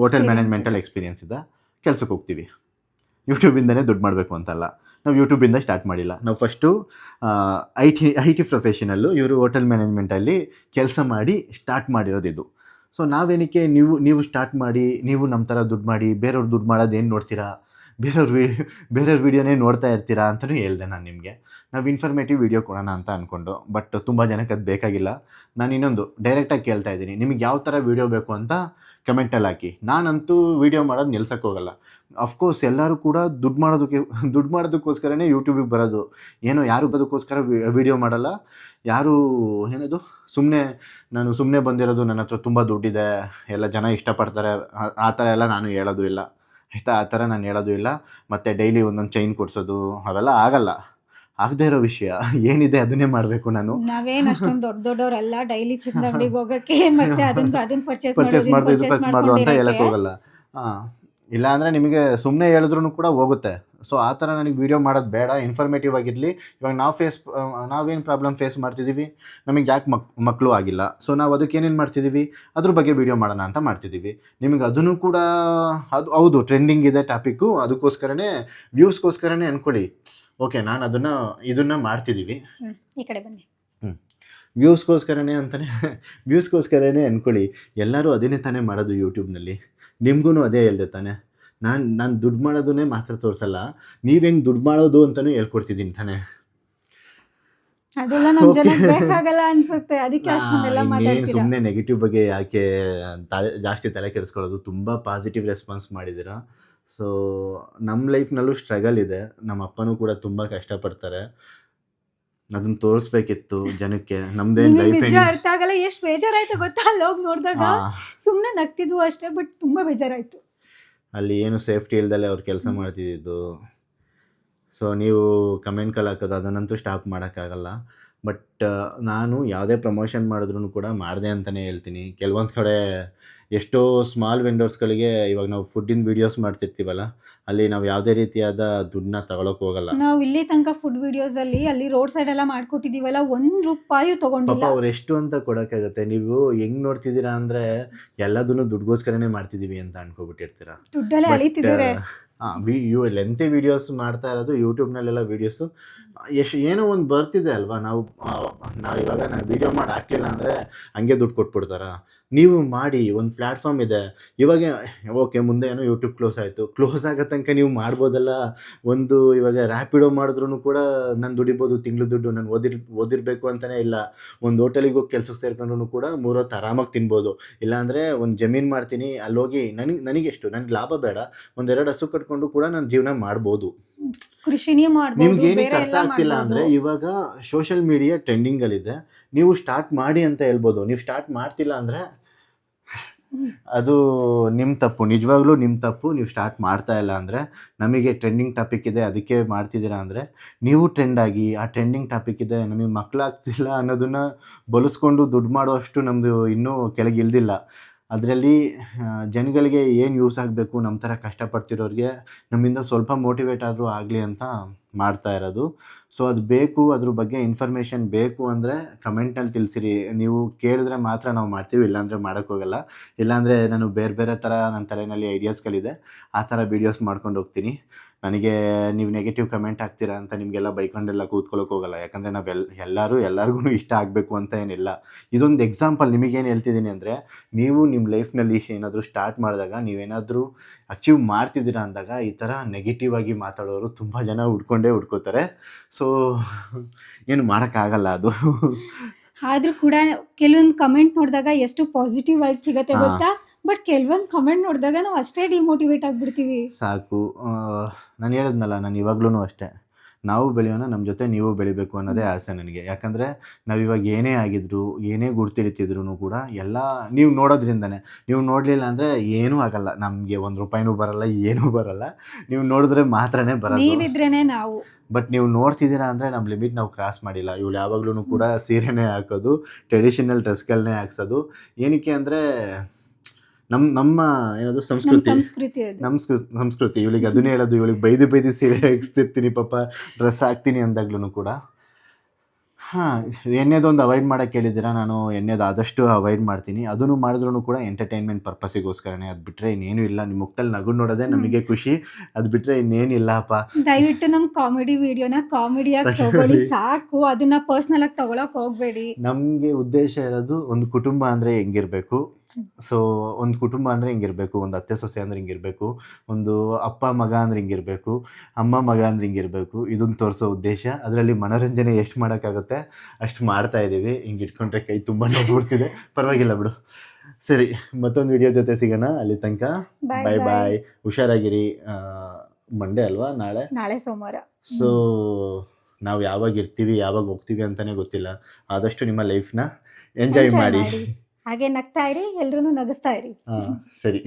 ಹೋಟೆಲ್ ಮ್ಯಾನೇಜ್ಮೆಂಟಲ್ಲಿ ಎಕ್ಸ್ಪೀರಿಯನ್ಸ್ ಇದೆ. ಕೆಲ್ಸಕ್ಕೆ ಹೋಗ್ತೀವಿ. ಯೂಟ್ಯೂಬಿಂದನೇ ದುಡ್ಡು ಮಾಡಬೇಕು ಅಂತಲ್ಲ, ನಾವು ಯೂಟ್ಯೂಬಿಂದ ಸ್ಟಾರ್ಟ್ ಮಾಡಿಲ್ಲ. ನಾವು ಫಸ್ಟು ಐ ಟಿ ಪ್ರೊಫೆಷನಲ್ಲು, ಇವರು ಹೋಟೆಲ್ ಮ್ಯಾನೇಜ್ಮೆಂಟಲ್ಲಿ ಕೆಲಸ ಮಾಡಿ ಸ್ಟಾರ್ಟ್ ಮಾಡಿರೋದು ಇದು. ಸೊ ನಾವೇನಕ್ಕೆ ನೀವು ಸ್ಟಾರ್ಟ್ ಮಾಡಿ ನೀವು ನಮ್ಮ ಥರ ದುಡ್ಡು ಮಾಡಿ ಬೇರೆಯವ್ರು ದುಡ್ಡು ಮಾಡೋದೇನು ನೋಡ್ತೀರಾ, ಬೇರೆಯವ್ರ ವೀಡಿಯೋನೇ ನೋಡ್ತಾ ಇರ್ತೀರಾ ಅಂತಲೂ ಹೇಳಿದೆ ನಾನು ನಿಮಗೆ. ನಾವು ಇನ್ಫಾರ್ಮೇಟಿವ್ ವೀಡಿಯೋ ಕೊಡೋಣ ಅಂತ ಅಂದ್ಕೊಂಡು, ಬಟ್ ತುಂಬ ಜನಕ್ಕೆ ಅದು ಬೇಕಾಗಿಲ್ಲ. ನಾನು ಇನ್ನೊಂದು ಡೈರೆಕ್ಟಾಗಿ ಕೇಳ್ತಾ ಇದ್ದೀನಿ, ನಿಮಗೆ ಯಾವ ಥರ ವೀಡಿಯೋ ಬೇಕು ಅಂತ ಕಮೆಂಟಲ್ಲಿ ಹಾಕಿ. ನಾನಂತೂ ವೀಡಿಯೋ ಮಾಡೋದು ನಿಲ್ಸಕ್ಕೆ ಹೋಗಲ್ಲ. ಅಫ್ಕೋರ್ಸ್ ಎಲ್ಲರೂ ಕೂಡ ದುಡ್ಡು ಮಾಡೋದಕ್ಕೋಸ್ಕರನೇ ಯೂಟ್ಯೂಬಿಗೆ ಬರೋದು. ಯಾರು ಅದಕ್ಕೋಸ್ಕರ ವೀಡಿಯೋ ಮಾಡಲ್ಲ. ಯಾರು ನಾನು ಸುಮ್ಮನೆ ಬಂದಿರೋದು, ನನ್ನ ಹತ್ರ ತುಂಬ ದುಡ್ಡಿದೆ, ಎಲ್ಲ ಜನ ಇಷ್ಟಪಡ್ತಾರೆ, ಆ ಥರ ಎಲ್ಲ ನಾನು ಹೇಳೋದು ಇಲ್ಲ ಆಯಿತಾ. ಆ ಥರ ನಾನು ಹೇಳೋದು ಇಲ್ಲ. ಮತ್ತು ಡೈಲಿ ಒಂದೊಂದು ಚೈನ್ ಕೊಡಿಸೋದು ಅವೆಲ್ಲ ಆಗದೇ ಇರೋ ವಿಷಯ. ಏನಿದೆ ಅದನ್ನೇ ಮಾಡಬೇಕು ನಾನು. ನಾವೇನು ಅಷ್ಟೊಂದು ದೊಡ್ಡವರೆಲ್ಲ ಡೈಲಿ ಚಿನ್ನ ಅಂಗಡಿಗೆ ಹೋಗೋಕ್ಕೆ ಮತ್ತೆ ಅದನ್ನ ಪರ್ಚೇಸ್ ಮಾಡೋದು ಅಂತ ಹೇಳಕ್ಕೆ ಹೋಗಲ್ಲ. ಇಲ್ಲ ಅಂದರೆ ನಿಮಗೆ ಸುಮ್ಮನೆ ಹೇಳಿದ್ರೂ ಕೂಡ ಹೋಗುತ್ತೆ. ಸೊ ಆ ಥರ ನನಗೆ ವೀಡಿಯೋ ಮಾಡೋದು ಬೇಡ, ಇನ್ಫಾರ್ಮೇಟಿವ್ ಆಗಿರಲಿ. ಇವಾಗ ನಾವೇನು ಪ್ರಾಬ್ಲಮ್ ಫೇಸ್ ಮಾಡ್ತಿದ್ದೀವಿ, ನಮಗೆ ಯಾಕೆ ಮಕ್ಕಳು ಆಗಿಲ್ಲ, ಸೊ ನಾವು ಅದಕ್ಕೆ ಏನೇನು ಮಾಡ್ತಿದ್ದೀವಿ ಅದ್ರ ಬಗ್ಗೆ ವೀಡಿಯೋ ಮಾಡೋಣ ಅಂತ ಮಾಡ್ತಿದ್ದೀವಿ. ನಿಮಗೆ ಅದನ್ನು ಕೂಡ ಅದು ಹೌದು ಟ್ರೆಂಡಿಂಗ್ ಇದೆ ಟಾಪಿಕ್ಕು, ಅದಕ್ಕೋಸ್ಕರನೇ ವ್ಯೂಸ್ಗೋಸ್ಕರನೇ ಅಂದ್ಕೊಳ್ಳಿ. ಓಕೆ, ನಾನು ಇದನ್ನು ಮಾಡ್ತಿದ್ದೀವಿ, ಈ ಕಡೆ ಬನ್ನಿ. ವ್ಯೂಸ್ಗೋಸ್ಕರನೇ ಅಂದ್ಕೊಳ್ಳಿ. ಎಲ್ಲರೂ ಅದನ್ನೇ ತಾನೇ ಮಾಡೋದು ಯೂಟ್ಯೂಬ್ನಲ್ಲಿ. ನಿಮಗೂ ಅದೇ ಹೇಳ್ದೆ ತಾನೆ. ನಾನು ದುಡ್ಡು ಮಾಡೋದನ್ನೇ ಮಾತ್ರ ತೋರಿಸಲ್ಲ, ನೀವು ಹೆಂಗೆ ದುಡ್ಡು ಮಾಡೋದು ಅಂತಲೂ ಹೇಳ್ಕೊಡ್ತಿದ್ದೀನಿ ತಾನೆ. ಅದೆಲ್ಲ ನಮ್ಮ ಜನಕ್ಕೆ ಬೇಕಾಗಲ್ಲ ಅನ್ಸುತ್ತೆ, ಅದಕ್ಕೆ ಅಷ್ಟೊಂದೆಲ್ಲ ಮಾತಾಡ್ತೀರಾ. ಸುಮ್ಮನೆ ನೆಗೆಟಿವ್ ಬಗ್ಗೆ ಯಾಕೆ ಜಾಸ್ತಿ ತಲೆ ಕೆಡಿಸ್ಕೊಳ್ಳೋದು. ತುಂಬ ಪಾಸಿಟಿವ್ ರೆಸ್ಪಾನ್ಸ್ ಮಾಡಿದ್ದೀರಾ. ಸೊ ನಮ್ಮ ಲೈಫ್ನಲ್ಲೂ ಸ್ಟ್ರಗಲ್ ಇದೆ. ನಮ್ಮ ಅಪ್ಪನೂ ಕೂಡ ತುಂಬ ಕಷ್ಟಪಡ್ತಾರೆ. ಅದನ್ನ ತೋರಿಸ್ಬೇಕಿತ್ತು ಜನಕ್ಕೆ. ನಮ್ದೇನು ಲೈಫ್ ಅರ್ಥ ಆಗಲ್ಲ. ಎಷ್ಟು ಬೇಜಾರಾಯ್ತು ಗೊತ್ತಾ ಅಲ್ಲಿ ಹೋಗಿ ನೋಡಿದಾಗ. ಸುಮ್ಮನೆ ನಗ್ತಿದ್ವು ಅಷ್ಟೇ, ಬಟ್ ತುಂಬ ಬೇಜಾರಾಯ್ತು. ಅಲ್ಲಿ ಏನು ಸೇಫ್ಟಿ ಇಲ್ದಲೆ ಅವ್ರು ಕೆಲಸ ಮಾಡ್ತಿದ್ದು. ಸೊ ನೀವು ಕಮೆಂಟ್ಗಳು ಹಾಕೋದು ಅದನ್ನಂತೂ ಸ್ಟಾಪ್ ಮಾಡೋಕ್ಕಾಗಲ್ಲ. ಬಟ್ ನಾನು ಯಾವುದೇ ಪ್ರಮೋಷನ್ ಮಾಡಿದ್ರೂ ಕೂಡ ಮಾಡಿದೆ ಅಂತಲೇ ಹೇಳ್ತೀನಿ. ಕೆಲವೊಂದು ಕಡೆ ಎಷ್ಟೋ ಸ್ಮಾಲ್ ವೆಂಡರ್ಸ್ಗಳಿಗೆ ಇವಾಗ ನಾವು ಫುಡ್ಡಿನ ವೀಡಿಯೋಸ್ ಮಾಡ್ತಿರ್ತೀವಲ್ಲ, ಅಲ್ಲಿ ನಾವು ಯಾವುದೇ ರೀತಿಯಾದ ದುಡ್ಡನ್ನ ತಗೊಳಕ್ಕೆ ಹೋಗಲ್ಲ. ನಾವು ಇಲ್ಲಿ ತನಕ ಫುಡ್ ವಿಡಿಯೋಸಲ್ಲಿ ಅಲ್ಲಿ ರೋಡ್ ಸೈಡ್ ಎಲ್ಲ ಮಾಡ್ಕೊಟ್ಟಿದ್ದೀವಲ್ಲ, ₹1 ತೊಗೊಂಡಿಲ್ಲ. ಅವ್ರು ಎಷ್ಟು ಅಂತ ಕೊಡೋಕ್ಕಾಗತ್ತೆ. ನೀವು ಹೆಂಗೆ ನೋಡ್ತಿದ್ದೀರಾ ಅಂದರೆ ಎಲ್ಲದನ್ನು ದುಡ್ಗೋಸ್ಕರನೇ ಮಾಡ್ತಿದ್ದೀವಿ ಅಂತ ಅನ್ಕೊಬಿಟ್ಟಿರ್ತೀರಾ. ದುಡ್ಡಲ್ಲೇ ಅಳಿತಿದ್ದಾರೆ. ಲೆಂತಿ ವೀಡಿಯೋಸ್ ಮಾಡ್ತಾ ಇರೋದು ಯೂಟ್ಯೂಬ್ನಲ್ಲೆಲ್ಲ ವೀಡಿಯೋಸು ಏನೋ ಒಂದು ಬರ್ತಿದೆ ಅಲ್ವಾ. ನಾವು ಇವಾಗ ವೀಡಿಯೋ ಮಾಡಿ ಹಾಕ್ಲಿಲ್ಲ ಅಂದರೆ ಹಂಗೆ ದುಡ್ಡು ಕೊಟ್ಬಿಡ್ತಾರ. ನೀವು ಮಾಡಿ, ಒಂದು ಪ್ಲ್ಯಾಟ್ಫಾರ್ಮ್ ಇದೆ ಇವಾಗ. ಓಕೆ, ಮುಂದೆ ಏನೋ ಯೂಟ್ಯೂಬ್ ಕ್ಲೋಸ್ ಆಗೋ ತನಕ ನೀವು ಮಾಡ್ಬೋದಲ್ಲ. ಇವಾಗ ರ್ಯಾಪಿಡೋ ಮಾಡಿದ್ರೂ ಕೂಡ ನಾನು ದುಡಿಬೋದು, ತಿಂಗಳು ದುಡ್ಡು. ನಾನು ಓದಿರಬೇಕು ಅಂತಲೇ ಇಲ್ಲ. ಒಂದು ಹೋಟೆಲಿಗೆ ಹೋಗಿ ಕೆಲ್ಸಕ್ಕೆ ಸೇರ್ಕೊಂಡ್ರೂ ಕೂಡ 3 ಹೊತ್ತು ಆರಾಮಾಗಿ ತಿನ್ಬೋದು. ಇಲ್ಲಾಂದರೆ ಒಂದು ಜಮೀನು ಮಾಡ್ತೀನಿ, ಅಲ್ಲೋಗಿ ನನಗೆಷ್ಟು, ನನಗೆ ಲಾಭ ಬೇಡ, 1-2 ಹಸು ಕಟ್ಕೊಂಡು ಕೂಡ ನಾನು ಜೀವನ ಮಾಡ್ಬೋದು. ಕೃಷಿನೇ ಮಾಡ್ಬೋದು. ನಿಮ್ಗೆ ಏನಕ್ಕೆ ಅರ್ಥ ಆಗ್ತಿಲ್ಲ ಅಂದರೆ, ಇವಾಗ ಸೋಷಿಯಲ್ ಮೀಡಿಯಾ ಟ್ರೆಂಡಿಂಗಲ್ಲಿದೆ, ನೀವು ಸ್ಟಾರ್ಟ್ ಮಾಡಿ ಅಂತ ಹೇಳ್ಬೋದು. ನೀವು ಸ್ಟಾರ್ಟ್ ಮಾಡ್ತಿಲ್ಲ ಅಂದರೆ ಅದು ನಿಮ್ಮ ತಪ್ಪು, ನಿಜವಾಗ್ಲೂ ನಿಮ್ಮ ತಪ್ಪು. ನೀವು ಸ್ಟಾರ್ಟ್ ಮಾಡ್ತಾ ಇಲ್ಲ ಅಂದರೆ, ನಮಗೆ ಟ್ರೆಂಡಿಂಗ್ ಟಾಪಿಕ್ ಇದೆ ಅದಕ್ಕೆ ಮಾಡ್ತಿದ್ದೀರಾ ಅಂದರೆ, ನೀವು ಟ್ರೆಂಡ್ ಆಗಿ, ಆ ಟ್ರೆಂಡಿಂಗ್ ಟಾಪಿಕ್ ಇದೆ, ನಮಗೆ ಮಕ್ಕಳಾಗ್ತಿಲ್ಲ ಅನ್ನೋದನ್ನು ಬಲಿಸ್ಕೊಂಡು ದುಡ್ಡು ಮಾಡೋಷ್ಟು ನಮ್ಮದು ಇನ್ನೂ ಕೆಳಗೆ ಇಳ್ದಿಲ್ಲ. ಅದರಲ್ಲಿ ಜನಗಳಿಗೆ ಏನು ಯೂಸ್ ಆಗಬೇಕು, ನಮ್ಮ ಥರ ಕಷ್ಟಪಡ್ತಿರೋರಿಗೆ ನಮ್ಮಿಂದ ಸ್ವಲ್ಪ ಮೋಟಿವೇಟ್ ಆದರೂ ಆಗಲಿ ಅಂತ ಮಾಡ್ತಾ ಇರೋದು. ಸೊ ಅದು ಬೇಕು, ಅದ್ರ ಬಗ್ಗೆ ಇನ್ಫಾರ್ಮೇಷನ್ ಬೇಕು ಅಂದರೆ ಕಮೆಂಟ್ನಲ್ಲಿ ತಿಳಿಸಿರಿ. ನೀವು ಕೇಳಿದ್ರೆ ಮಾತ್ರ ನಾವು ಮಾಡ್ತೀವಿ, ಇಲ್ಲಾಂದರೆ ಮಾಡೋಕ್ಕೋಗಲ್ಲ. ಇಲ್ಲಾಂದರೆ ನಾನು ಬೇರೆ ಥರ ನನ್ನ ತಲೆಯಲ್ಲಿ ಐಡಿಯಾಸ್ಗಳಿದೆ, ಆ ಥರ ವೀಡಿಯೋಸ್ ಮಾಡ್ಕೊಂಡು ಹೋಗ್ತೀನಿ. ನನಗೆ ನೀವು ನೆಗೆಟಿವ್ ಕಮೆಂಟ್ ಹಾಕ್ತೀರಾ ಅಂತ ನಿಮಗೆಲ್ಲ ಬೈಕೊಂಡೆಲ್ಲ ಕೂತ್ಕೊಳ್ಳೋಕೆ ಹೋಗಲ್ಲ. ಯಾಕಂದರೆ ಎಲ್ಲರಿಗೂ ಇಷ್ಟ ಆಗಬೇಕು ಅಂತ ಏನಿಲ್ಲ. ಇದೊಂದು ಎಕ್ಸಾಂಪಲ್ ನಿಮಗೇನು ಹೇಳ್ತಿದ್ದೀನಿ ಅಂದರೆ, ನೀವು ನಿಮ್ಮ ಲೈಫ್ನಲ್ಲಿ ಏನಾದರೂ ಸ್ಟಾರ್ಟ್ ಮಾಡಿದಾಗ, ನೀವೇನಾದರೂ ಅಚೀವ್ ಮಾಡ್ತಿದ್ದೀರಾ ಅಂದಾಗ ಈ ಥರ ನೆಗೆಟಿವ್ ಆಗಿ ಮಾತಾಡೋರು ತುಂಬ ಜನ ಹುಡ್ಕೋತಾರೆ. ಸೊ ಏನು ಮಾಡೋಕ್ಕಾಗಲ್ಲ ಅದು. ಆದರೂ ಕೂಡ ಕೆಲವೊಂದು ಕಮೆಂಟ್ ನೋಡಿದಾಗ ಎಷ್ಟು ಪಾಸಿಟಿವ್ ವೈಬ್ ಸಿಗುತ್ತೆ ಗೊತ್ತಾ. ಬಟ್ ಕೆಲವೊಂದು ಕಮೆಂಟ್ ನೋಡಿದಾಗ ನಾವು ಅಷ್ಟೇ ಡಿಮೋಟಿವೇಟ್ ಆಗಿಬಿಡ್ತೀವಿ. ಸಾಕು. ನಾನು ಹೇಳಿದ್ನಲ್ಲ, ನಾನು ಇವಾಗ್ಲೂ ಅಷ್ಟೇ, ನಾವು ಬೆಳೆಯೋಣ, ನಮ್ಮ ಜೊತೆ ನೀವು ಬೆಳಿಬೇಕು ಅನ್ನೋದೇ ಆಸೆ ನನಗೆ. ಯಾಕಂದರೆ ನಾವಿವಾಗ ಏನೇ ಆಗಿದ್ರು, ಏನೇ ಗುರ್ತಿಡಿತಿದ್ರು ಕೂಡ ಎಲ್ಲ ನೀವು ನೋಡೋದ್ರಿಂದನೇ. ನೀವು ನೋಡಲಿಲ್ಲ ಅಂದರೆ ಏನೂ ಆಗಲ್ಲ, ನಮಗೆ 1 ರೂಪಾಯಿನೂ ಬರಲ್ಲ, ಏನೂ ಬರಲ್ಲ. ನೀವು ನೋಡಿದ್ರೆ ಮಾತ್ರನೇ ಬರೋದು. ನೀವಿದ್ರೇನೆ ನಾವು. ಬಟ್ ನೀವು ನೋಡ್ತಿದ್ದೀರಾ ಅಂದರೆ ನಮ್ಮ ಲಿಮಿಟ್ ನಾವು ಕ್ರಾಸ್ ಮಾಡಿಲ್ಲ. ಇವಳು ಯಾವಾಗ್ಲೂ ಕೂಡ ಸೀರೆನೇ ಹಾಕೋದು, ಟ್ರೆಡಿಷನಲ್ ಡ್ರೆಸ್ಗಳನ್ನೇ ಹಾಕ್ಸೋದು. ಏನಕ್ಕೆ ಅಂದರೆ ನಮ್ಮ ಏನದು ಸಂಸ್ಕೃತಿ, ಸಂಸ್ಕೃತಿ ಅದು. ನಮ್ಮ ಸಂಸ್ಕೃತಿ. ಇವಳಿಗೆ ಅದನ್ನೇ ಹೇಳೋದು, ಇವಳಿಗೆ ಬೈದು ಸೀರೆ ಹಾಕ್ಸ್ತಿರ್ತೀನಿ ಪಾಪ, ಡ್ರೆಸ್ ಹಾಕ್ತೀನಿ ಅಂದಾಗ್ಲೂ ಕೂಡ. ಹಾಂ, ಎಣ್ಣೆದೊಂದು ಅವಾಯ್ಡ್ ಮಾಡೋಕ್ಕೆ ಹೇಳಿದ್ದೀರಾ. ನಾನು ಎಣ್ಣೆದು ಆದಷ್ಟು ಅವಾಯ್ಡ್ ಮಾಡ್ತೀನಿ. ಅದನ್ನು ಮಾಡಿದ್ರೂ ಕೂಡ ಎಂಟರ್ಟೈನ್ಮೆಂಟ್ ಪರ್ಪಸ್ಸಿಗೋಸ್ಕರನೇ. ಅದು ಬಿಟ್ಟರೆ ಇನ್ನೇನು ಇಲ್ಲ. ನಿಮ್ಮ ಮುಖದಲ್ಲಿ ನಗು ನೋಡೋದೇ ನಮಗೆ ಖುಷಿ. ಅದು ಬಿಟ್ಟರೆ ಇನ್ನೇನು ಇಲ್ಲಪ್ಪ. ದಯವಿಟ್ಟು ನಮ್ಮ ಕಾಮಿಡಿ ವಿಡಿಯೋನ ಕಾಮಿಡಿಯಾಗಿ ತಗೊಳ್ಳಿ ಸಾಕು, ಅದನ್ನ ಪರ್ಸ್ನಲ್ ಆಗಿ ತಗೊಳಕ್ ಹೋಗ್ಬೇಡಿ. ನಮಗೆ ಉದ್ದೇಶ ಇರೋದು, ಒಂದು ಕುಟುಂಬ ಅಂದರೆ ಹೆಂಗಿರಬೇಕು. ಸೊ ಒಂದು ಕುಟುಂಬ ಅಂದರೆ ಹಿಂಗಿರಬೇಕು, ಒಂದು ಅತ್ತೆ ಸೊಸೆ ಅಂದರೆ ಹಿಂಗಿರಬೇಕು, ಒಂದು ಅಪ್ಪ ಮಗ ಅಂದರೆ ಹಿಂಗಿರಬೇಕು, ಅಮ್ಮ ಮಗ ಅಂದರೆ ಹಿಂಗಿರಬೇಕು. ಇದನ್ನು ತೋರಿಸೋ ಉದ್ದೇಶ. ಅದರಲ್ಲಿ ಮನೋರಂಜನೆ ಎಷ್ಟು ಮಾಡೋಕ್ಕಾಗುತ್ತೆ ಅಷ್ಟು ಮಾಡ್ತಾಯಿದ್ದೀವಿ. ಹಿಂಗೆ ಇಟ್ಕೊಂಡ್ರೆ ಕೈ ತುಂಬ ನೋಡ್ಬಿಡ್ತಿದೆ, ಪರವಾಗಿಲ್ಲ ಬಿಡು. ಸರಿ, ಮತ್ತೊಂದು ವಿಡಿಯೋ ಜೊತೆ ಸಿಗೋಣ. ಅಲ್ಲಿ ತನಕ ಬಾಯ್ ಬಾಯ್. ಹುಷಾರಾಗಿರಿ. ಮಂಡೇ ಅಲ್ವಾ ನಾಳೆ ಸೋಮವಾರ. ಸೊ ನಾವು ಯಾವಾಗ ಇರ್ತೀವಿ, ಯಾವಾಗ ಹೋಗ್ತೀವಿ ಅಂತಲೇ ಗೊತ್ತಿಲ್ಲ. ಆದಷ್ಟು ನಿಮ್ಮ ಲೈಫ್ನ ಎಂಜಾಯ್ ಮಾಡಿ. ಹಾಗೆ ನಗ್ತಾ ಇರಿ, ಎಲ್ರೂ ನಗಿಸ್ತಾ ಇರಿ. ಹಾಂ, ಸರಿ.